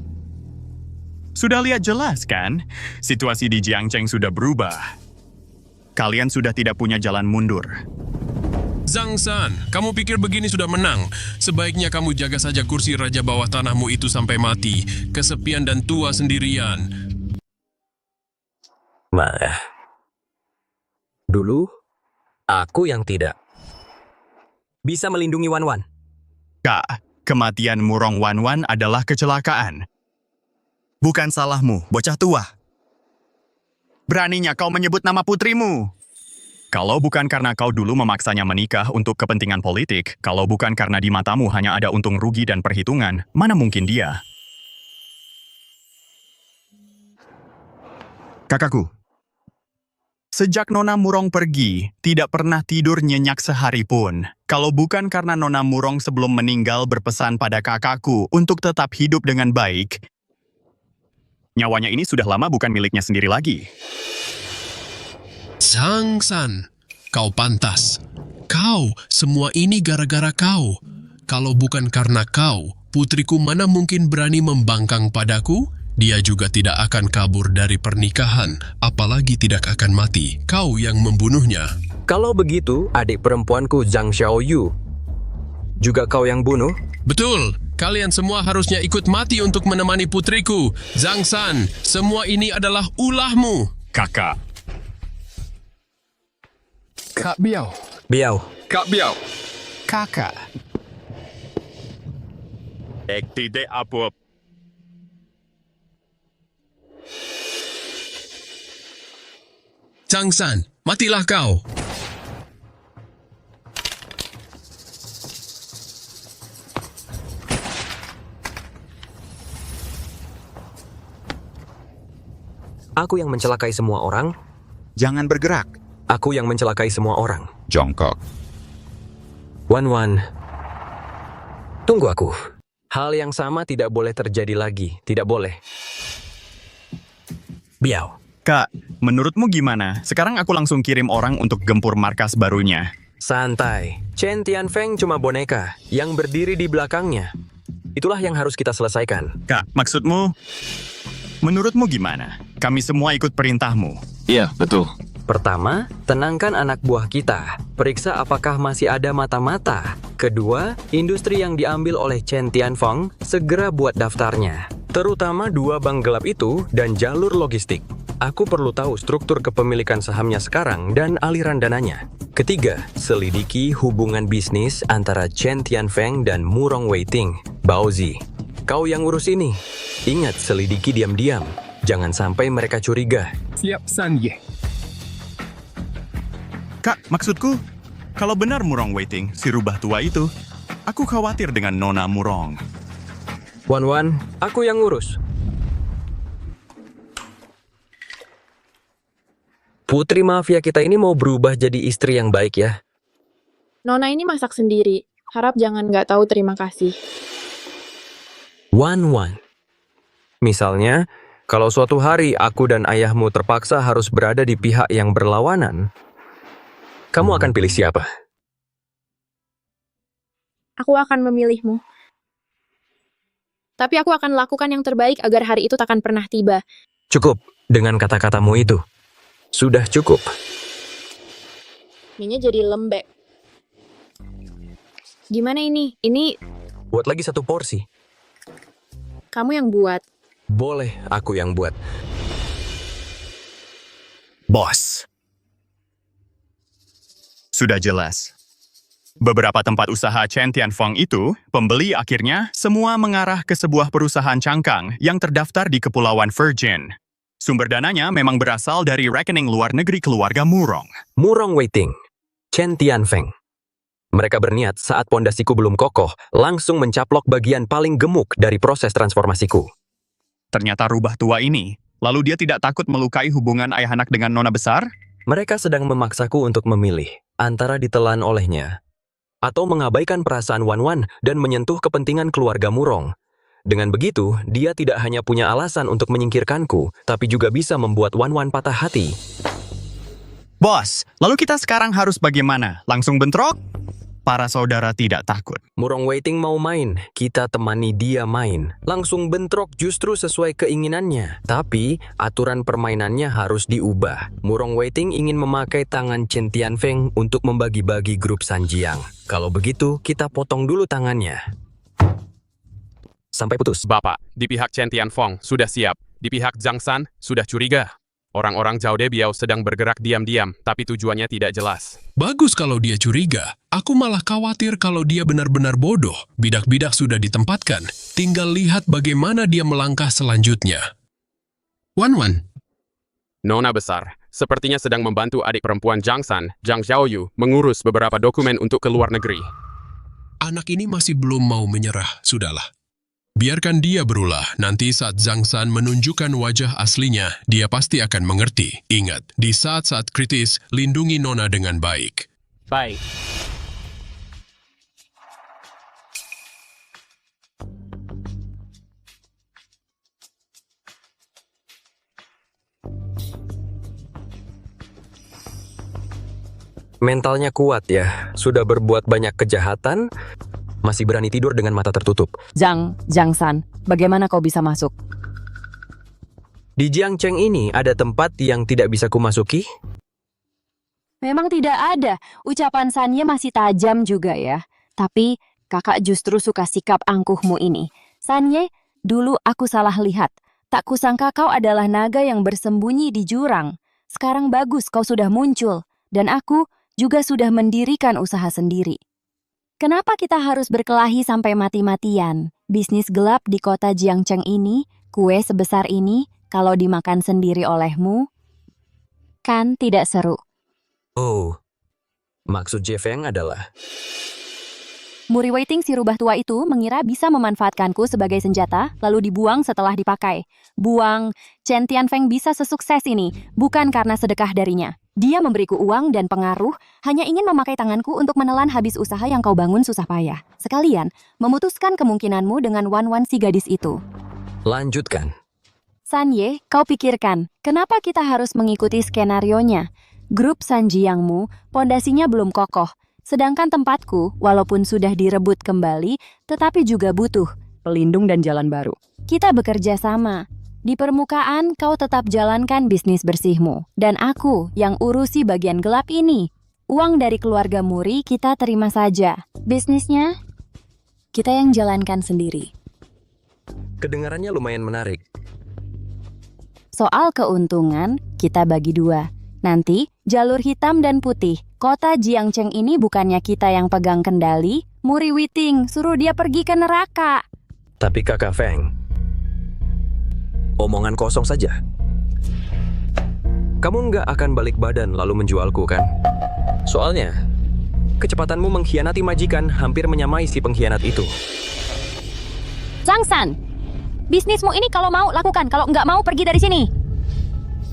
Sudah lihat jelas kan? Situasi di Jiangcheng sudah berubah. Kalian sudah tidak punya jalan mundur. Zhang San, kamu pikir begini sudah menang? Sebaiknya kamu jaga saja kursi raja bawah tanahmu itu sampai mati. Kesepian dan tua sendirian. Dulu, aku yang tidak bisa melindungi Wan. Kak, kematian Murong Wan adalah kecelakaan. Bukan salahmu, bocah tua. Beraninya kau menyebut nama putrimu. Kalau bukan karena kau dulu memaksanya menikah untuk kepentingan politik, kalau bukan karena di matamu hanya ada untung rugi dan perhitungan, mana mungkin dia? Kakakku, sejak Nona Murong pergi, tidak pernah tidur nyenyak sehari pun. Kalau bukan karena Nona Murong sebelum meninggal berpesan pada kakakku untuk tetap hidup dengan baik, nyawanya ini sudah lama bukan miliknya sendiri lagi. Zhang San, kau pantas. Kau, semua ini gara-gara kau. Kalau bukan karena kau, putriku mana mungkin berani membangkang padaku? Dia juga tidak akan kabur dari pernikahan, apalagi tidak akan mati. Kau yang membunuhnya. Kalau begitu, adik perempuanku Zhang Xiaoyu juga kau yang bunuh? Betul. Kalian semua harusnya ikut mati untuk menemani putriku. Zhang San, semua ini adalah ulahmu. Kakak. Kak Biao. Kak Biao. Kakak. Tidak apa. Zhang San, matilah kau. Aku yang mencelakai semua orang? Jangan bergerak. Aku yang mencelakai semua orang. Jongkok. Wan. Tunggu aku. Hal yang sama tidak boleh terjadi lagi. Tidak boleh. Biao. Kak, menurutmu gimana? Sekarang aku langsung kirim orang untuk gempur markas barunya. Santai. Chen Tianfeng cuma boneka yang berdiri di belakangnya. Itulah yang harus kita selesaikan. Kak, maksudmu? Menurutmu gimana? Kami semua ikut perintahmu. Iya, betul. Pertama, tenangkan anak buah kita. Periksa apakah masih ada mata-mata. Kedua, industri yang diambil oleh Chen Tianfeng segera buat daftarnya. Terutama 2 bank gelap itu dan jalur logistik. Aku perlu tahu struktur kepemilikan sahamnya sekarang dan aliran dananya. Ketiga, selidiki hubungan bisnis antara Chen Tianfeng dan Murong Weiting, Baozi. Kau yang urus ini. Ingat, selidiki diam-diam. Jangan sampai mereka curiga. Siap, San Ye. Kak, maksudku, kalau benar Murong Waiting, si rubah tua itu, aku khawatir dengan Nona Murong. Wan, aku yang ngurus. Putri mafia kita ini mau berubah jadi istri yang baik ya. Nona ini masak sendiri. Harap jangan nggak tahu terima kasih. Wan. Misalnya, kalau suatu hari aku dan ayahmu terpaksa harus berada di pihak yang berlawanan, kamu akan pilih siapa? Aku akan memilihmu. Tapi aku akan lakukan yang terbaik agar hari itu takkan pernah tiba. Cukup dengan kata-katamu itu. Sudah cukup. Minyak jadi lembek. Gimana ini? Ini Buat lagi 1 porsi. kamu yang buat. Boleh aku yang buat. Bos. Sudah jelas. Beberapa tempat usaha Chen Tianfeng itu, pembeli akhirnya semua mengarah ke sebuah perusahaan cangkang yang terdaftar di Kepulauan Virgin. Sumber dananya memang berasal dari rekening luar negeri keluarga Murong. Murong Weiting, Chen Tianfeng. Mereka berniat saat pondasiku belum kokoh, langsung mencaplok bagian paling gemuk dari proses transformasiku. Ternyata rubah tua ini, lalu dia tidak takut melukai hubungan ayah anak dengan nona besar? Mereka sedang memaksaku untuk memilih antara ditelan olehnya atau mengabaikan perasaan Wan dan menyentuh kepentingan keluarga Murong. Dengan begitu, dia tidak hanya punya alasan untuk menyingkirkanku, tapi juga bisa membuat Wan patah hati. Bos, lalu kita sekarang harus bagaimana? Langsung bentrok? Para saudara tidak takut. Murong Weiting mau main, kita temani dia main. Langsung bentrok justru sesuai keinginannya. Tapi, aturan permainannya harus diubah. Murong Weiting ingin memakai tangan Chen Tianfeng untuk membagi-bagi grup Sanjiang. Kalau begitu, kita potong dulu tangannya. Sampai putus. Bapak, di pihak Chen Tianfeng sudah siap. Di pihak Zhang San sudah curiga. Orang-orang Zhao Debiao sedang bergerak diam-diam, tapi tujuannya tidak jelas. Bagus kalau dia curiga. Aku malah khawatir kalau dia benar-benar bodoh. Bidak-bidak sudah ditempatkan. Tinggal lihat bagaimana dia melangkah selanjutnya. Wan. Nona besar, sepertinya sedang membantu adik perempuan Zhang San, Zhang Xiaoyu, mengurus beberapa dokumen untuk ke luar negeri. Anak ini masih belum mau menyerah. Sudahlah. Biarkan dia berulah. Nanti saat Zhang San menunjukkan wajah aslinya, dia pasti akan mengerti. Ingat, di saat-saat kritis, lindungi Nona dengan baik. Baik. Mentalnya kuat ya, sudah berbuat banyak kejahatan, masih berani tidur dengan mata tertutup. Zhang San, bagaimana kau bisa masuk? Di Jiangcheng ini ada tempat yang tidak bisa kumasuki? Memang tidak ada. Ucapan Sanye masih tajam juga ya. Tapi kakak justru suka sikap angkuhmu ini. Sanye, dulu aku salah lihat. Tak kusangka kau adalah naga yang bersembunyi di jurang. Sekarang bagus kau sudah muncul. Dan aku juga sudah mendirikan usaha sendiri. Kenapa kita harus berkelahi sampai mati-matian? Bisnis gelap di kota Jiangcheng ini, kue sebesar ini, kalau dimakan sendiri olehmu? Kan tidak seru. Oh, maksud Jefeng adalah... Muri Waiting si rubah tua itu mengira bisa memanfaatkanku sebagai senjata, lalu dibuang setelah dipakai. Buang, Chen Tianfeng bisa sesukses ini, bukan karena sedekah darinya. Dia memberiku uang dan pengaruh, hanya ingin memakai tanganku untuk menelan habis usaha yang kau bangun susah payah. Sekalian, memutuskan kemungkinanmu dengan Wan-Wan si gadis itu. Lanjutkan. Sanye, kau pikirkan, kenapa kita harus mengikuti skenarionya? Grup Sanjiangmu, pondasinya belum kokoh. Sedangkan tempatku, walaupun sudah direbut kembali, tetapi juga butuh pelindung dan jalan baru. Kita bekerja sama. Di permukaan, kau tetap jalankan bisnis bersihmu. Dan aku yang urusi bagian gelap ini. Uang dari keluarga Muri kita terima saja. Bisnisnya, kita yang jalankan sendiri. Kedengarannya lumayan menarik. Soal keuntungan, kita bagi dua. Nanti, jalur hitam dan putih. Kota Jiangcheng ini bukannya kita yang pegang kendali. Muri Waiting, suruh dia pergi ke neraka. Tapi Kakak Feng, omongan kosong saja. Kamu nggak akan balik badan lalu menjualku kan? Soalnya, kecepatanmu mengkhianati majikan hampir menyamai si pengkhianat itu. Zhang San, bisnismu ini kalau mau lakukan, kalau nggak mau pergi dari sini.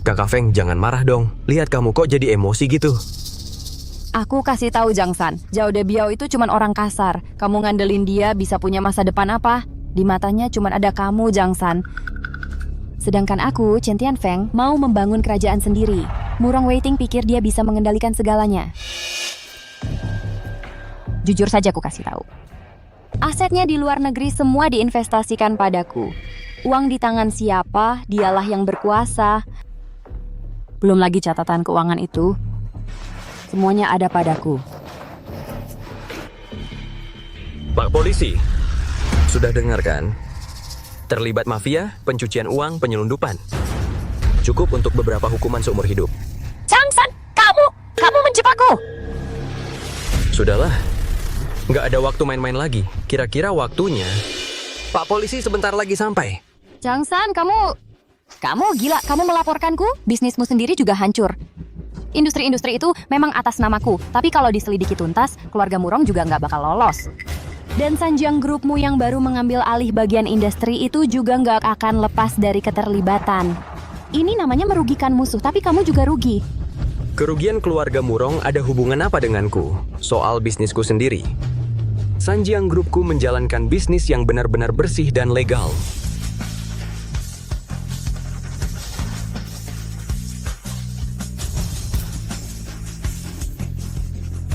Kakak Feng, jangan marah dong. Lihat kamu kok jadi emosi gitu. Aku kasih tahu Zhang San, Zhao Debiao itu cuman orang kasar. Kamu ngandelin dia bisa punya masa depan apa? Di matanya cuman ada kamu, Zhang San. Sedangkan aku, Chen Tianfeng, mau membangun kerajaan sendiri. Murong Waiting pikir dia bisa mengendalikan segalanya. Jujur saja aku kasih tahu. Asetnya di luar negeri semua diinvestasikan padaku. Uang di tangan siapa, dialah yang berkuasa. Belum lagi catatan keuangan itu. Semuanya ada padaku. Pak Polisi, sudah dengar kan? Terlibat mafia, pencucian uang, penyelundupan. Cukup untuk beberapa hukuman seumur hidup. Zhang San, kamu menjebakku! Sudahlah, nggak ada waktu main-main lagi. Kira-kira waktunya... Pak Polisi sebentar lagi sampai. Zhang San, kamu gila, kamu melaporkanku, bisnismu sendiri juga hancur. Industri-industri itu memang atas namaku, tapi kalau diselidiki tuntas, keluarga Murong juga nggak bakal lolos. Dan Sanjiang Grupmu yang baru mengambil alih bagian industri itu juga nggak akan lepas dari keterlibatan. Ini namanya merugikan musuh, tapi kamu juga rugi. Kerugian keluarga Murong ada hubungan apa denganku? Soal bisnisku sendiri. Sanjiang Grupku menjalankan bisnis yang benar-benar bersih dan legal.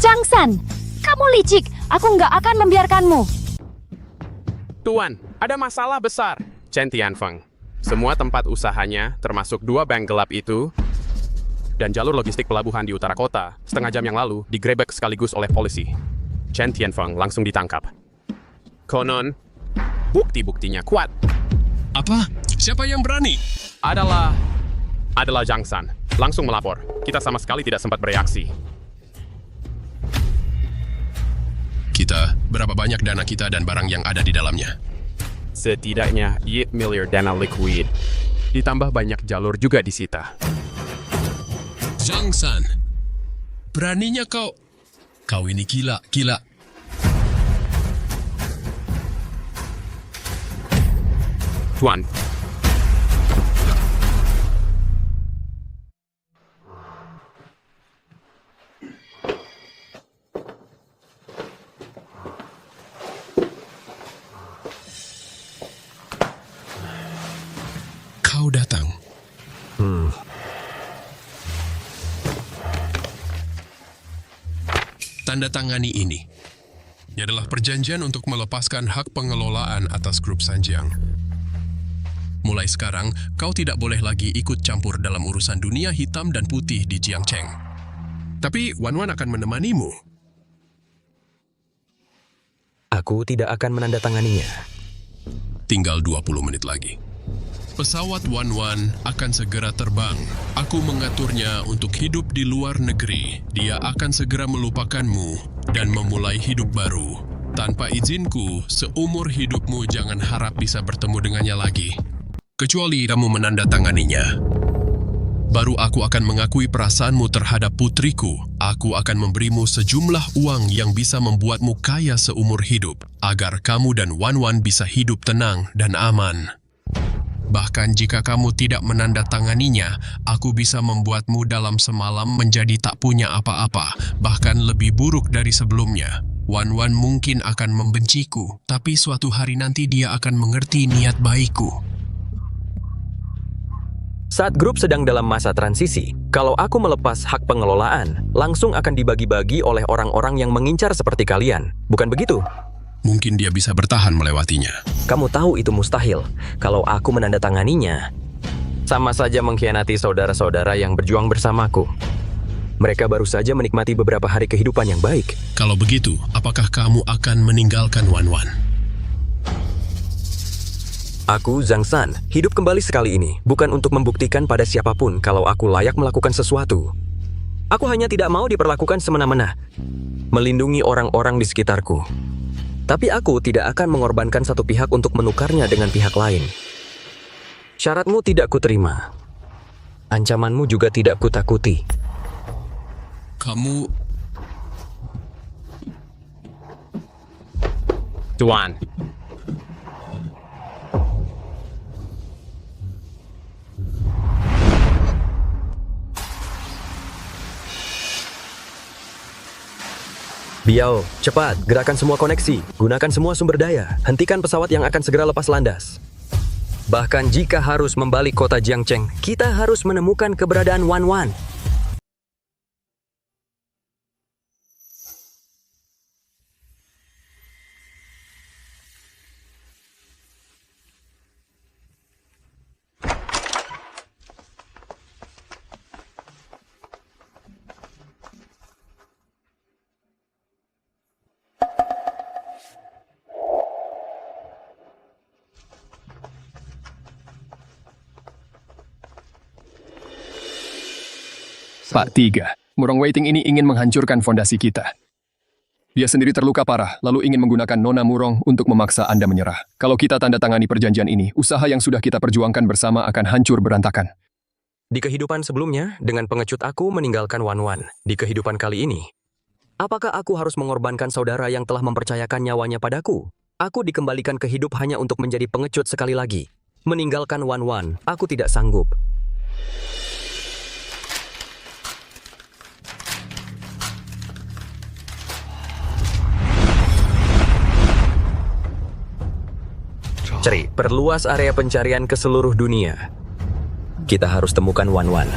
Zhang San, kamu licik. Aku nggak akan membiarkanmu. Tuan, ada masalah besar. Chen Tianfeng. Semua tempat usahanya, termasuk 2 bank gelap itu, dan jalur logistik pelabuhan di utara kota, setengah jam yang lalu, digrebek sekaligus oleh polisi. Chen Tianfeng langsung ditangkap. Konon, bukti-buktinya kuat. Apa? Siapa yang berani? Adalah Zhang San. Langsung melapor. Kita sama sekali tidak sempat bereaksi. Kita, berapa banyak dana kita dan barang yang ada di dalamnya? Setidaknya $8 miliar dana liquid. Ditambah banyak jalur juga disita. Zhang San, beraninya kau ini gila. Tuan, kau datang. Tanda tangani ini. Ini adalah perjanjian untuk melepaskan hak pengelolaan atas grup Sanjiang. Mulai sekarang, kau tidak boleh lagi ikut campur dalam urusan dunia hitam dan putih di Jiangcheng. Tapi Wan-Wan akan menemanimu. Aku tidak akan menandatanganinya. Tinggal 20 menit lagi. Pesawat Wan-Wan akan segera terbang. Aku mengaturnya untuk hidup di luar negeri. Dia akan segera melupakanmu dan memulai hidup baru. Tanpa izinku, seumur hidupmu jangan harap bisa bertemu dengannya lagi. Kecuali kamu menandatanganinya. baru aku akan mengakui perasaanmu terhadap putriku. Aku akan memberimu sejumlah uang yang bisa membuatmu kaya seumur hidup, agar kamu dan Wan bisa hidup tenang dan aman. Bahkan jika kamu tidak menandatanganinya, aku bisa membuatmu dalam semalam menjadi tak punya apa-apa, bahkan lebih buruk dari sebelumnya. Wan mungkin akan membenciku, tapi suatu hari nanti dia akan mengerti niat baikku. Saat grup sedang dalam masa transisi, kalau aku melepas hak pengelolaan, langsung akan dibagi-bagi oleh orang-orang yang mengincar seperti kalian. Bukan begitu? Mungkin dia bisa bertahan melewatinya. Kamu tahu itu mustahil. Kalau aku menandatanganinya, sama saja mengkhianati saudara-saudara yang berjuang bersamaku. Mereka baru saja menikmati beberapa hari kehidupan yang baik. Kalau begitu, apakah kamu akan meninggalkan Wan? Aku, Zhang San, hidup kembali sekali ini, bukan untuk membuktikan pada siapapun kalau aku layak melakukan sesuatu. Aku hanya tidak mau diperlakukan semena-mena, melindungi orang-orang di sekitarku. Tapi aku tidak akan mengorbankan satu pihak untuk menukarnya dengan pihak lain. Syaratmu tidak kuterima. Ancamanmu juga tidak kutakuti. Kamu... Tuan. Biao, cepat, gerakan semua koneksi, gunakan semua sumber daya, hentikan pesawat yang akan segera lepas landas. Bahkan jika harus membalik kota Jiangcheng, kita harus menemukan keberadaan Wan. Pak 3, Murong Waiting ini ingin menghancurkan fondasi kita. Dia sendiri terluka parah, lalu ingin menggunakan Nona Murong untuk memaksa Anda menyerah. Kalau kita tanda tangani perjanjian ini, usaha yang sudah kita perjuangkan bersama akan hancur berantakan. Di kehidupan sebelumnya, dengan pengecut aku meninggalkan Wan. Di kehidupan kali ini, apakah aku harus mengorbankan saudara yang telah mempercayakan nyawanya padaku? Aku dikembalikan ke hidup hanya untuk menjadi pengecut sekali lagi. Meninggalkan Wan, aku tidak sanggup. Ceri, perluas area pencarian ke seluruh dunia. Kita harus temukan Wan.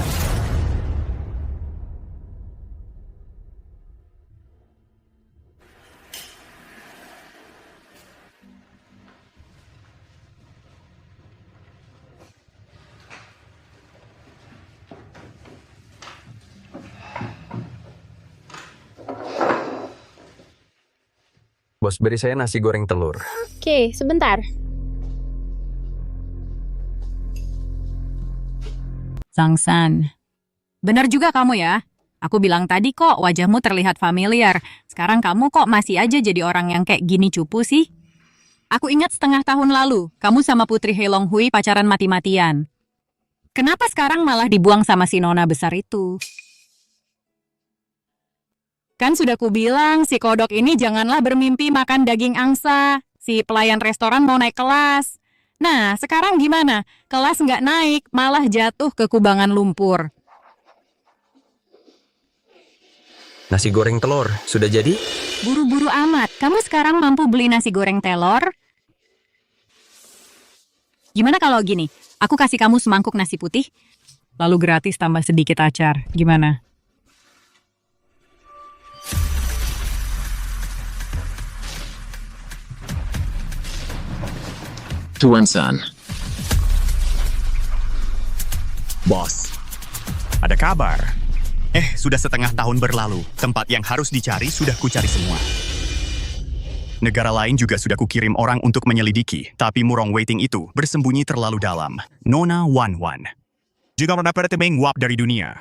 Bos, beri saya nasi goreng telur. Oke, sebentar. Zhang San. Benar juga kamu ya. Aku bilang tadi kok wajahmu terlihat familiar. Sekarang kamu kok masih aja jadi orang yang kayak gini cupu sih? Aku ingat setengah tahun lalu, kamu sama Putri He Long Hui pacaran mati-matian. Kenapa sekarang malah dibuang sama si nona besar itu? Kan sudah kubilang si kodok ini janganlah bermimpi makan daging angsa. Si pelayan restoran mau naik kelas. Nah, sekarang gimana? Kelas nggak naik, malah jatuh ke kubangan lumpur. Nasi goreng telur, sudah jadi? Buru-buru amat. Kamu sekarang mampu beli nasi goreng telur? Gimana kalau gini? Aku kasih kamu semangkuk nasi putih, lalu gratis tambah sedikit acar. Gimana? Tuan San. Bos, ada kabar. Sudah setengah tahun berlalu. Tempat yang harus dicari sudah kucari semua. Negara lain juga sudah kukirim orang untuk menyelidiki, tapi Murong Waiting itu bersembunyi terlalu dalam. Nona Wan. Juga mendapat temeng wap dari dunia.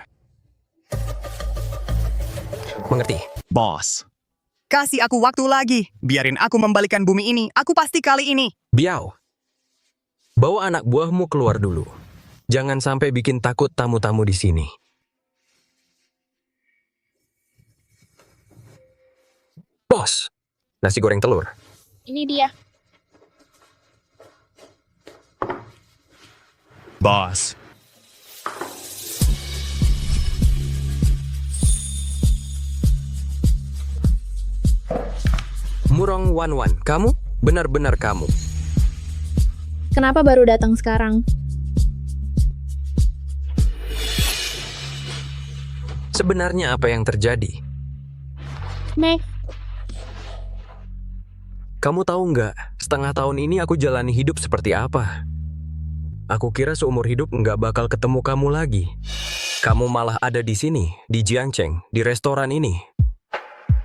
Mengerti. Bos, kasih aku waktu lagi. Biarin aku membalikan bumi ini. Aku pasti kali ini. Biao, bawa anak buahmu keluar dulu. Jangan sampai bikin takut tamu-tamu di sini. Bos, nasi goreng telur. Ini dia. Bos. Murong Wan, kamu? Benar-benar kamu. Kenapa baru datang sekarang? Sebenarnya apa yang terjadi? Meg, Kamu tahu nggak, setengah tahun ini aku jalani hidup seperti apa? Aku kira seumur hidup nggak bakal ketemu kamu lagi. Kamu malah ada di sini, di Jiangcheng, di restoran ini.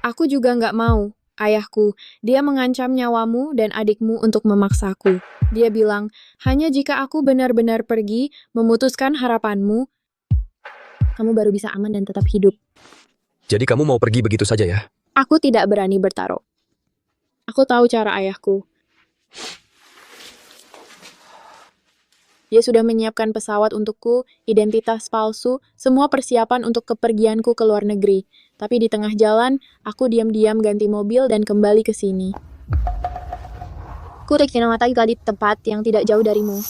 aku juga nggak mau. Ayahku, dia mengancam nyawamu dan adikmu untuk memaksaku. Dia bilang, hanya jika aku benar-benar pergi, memutuskan harapanmu, kamu baru bisa aman dan tetap hidup. Jadi kamu mau pergi begitu saja ya? Aku tidak berani bertaruh. Aku tahu cara ayahku. Dia sudah menyiapkan pesawat untukku, identitas palsu, semua persiapan untuk kepergianku ke luar negeri. Tapi di tengah jalan, aku diam-diam ganti mobil dan kembali ke sini. Ku tinggal di tempat yang tidak jauh darimu.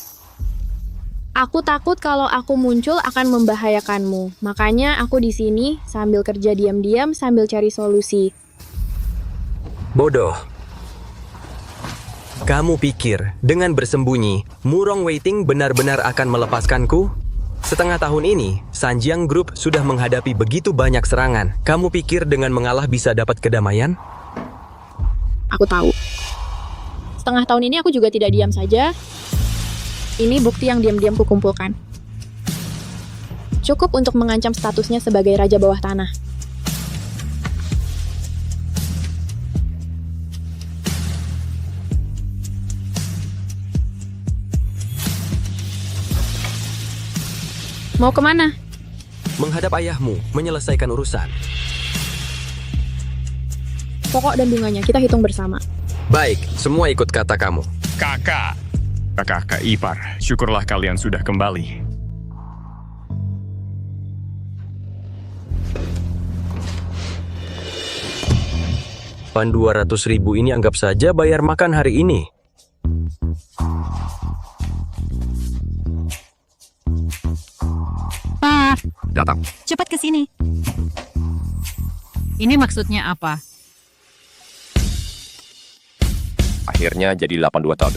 Aku takut kalau aku muncul akan membahayakanmu. Makanya aku di sini sambil kerja diam-diam sambil cari solusi. Bodoh. Kamu pikir dengan bersembunyi, Murong Waiting benar-benar akan melepaskanku? Setengah tahun ini, Sanjiang Group sudah menghadapi begitu banyak serangan. Kamu pikir dengan mengalah bisa dapat kedamaian? Aku tahu. Setengah tahun ini aku juga tidak diam saja. Ini bukti yang diam-diam kukumpulkan. Cukup untuk mengancam statusnya sebagai raja bawah tanah. Mau kemana? Menghadap ayahmu, menyelesaikan urusan. Pokok dan bunganya kita hitung bersama. Baik, semua ikut kata kamu. Kakak. Kakak ipar, syukurlah kalian sudah kembali. Pan 200.000 ini anggap saja bayar makan hari ini. Pak, Datang. cepat ke sini. Ini maksudnya apa? Akhirnya jadi 82 tahun,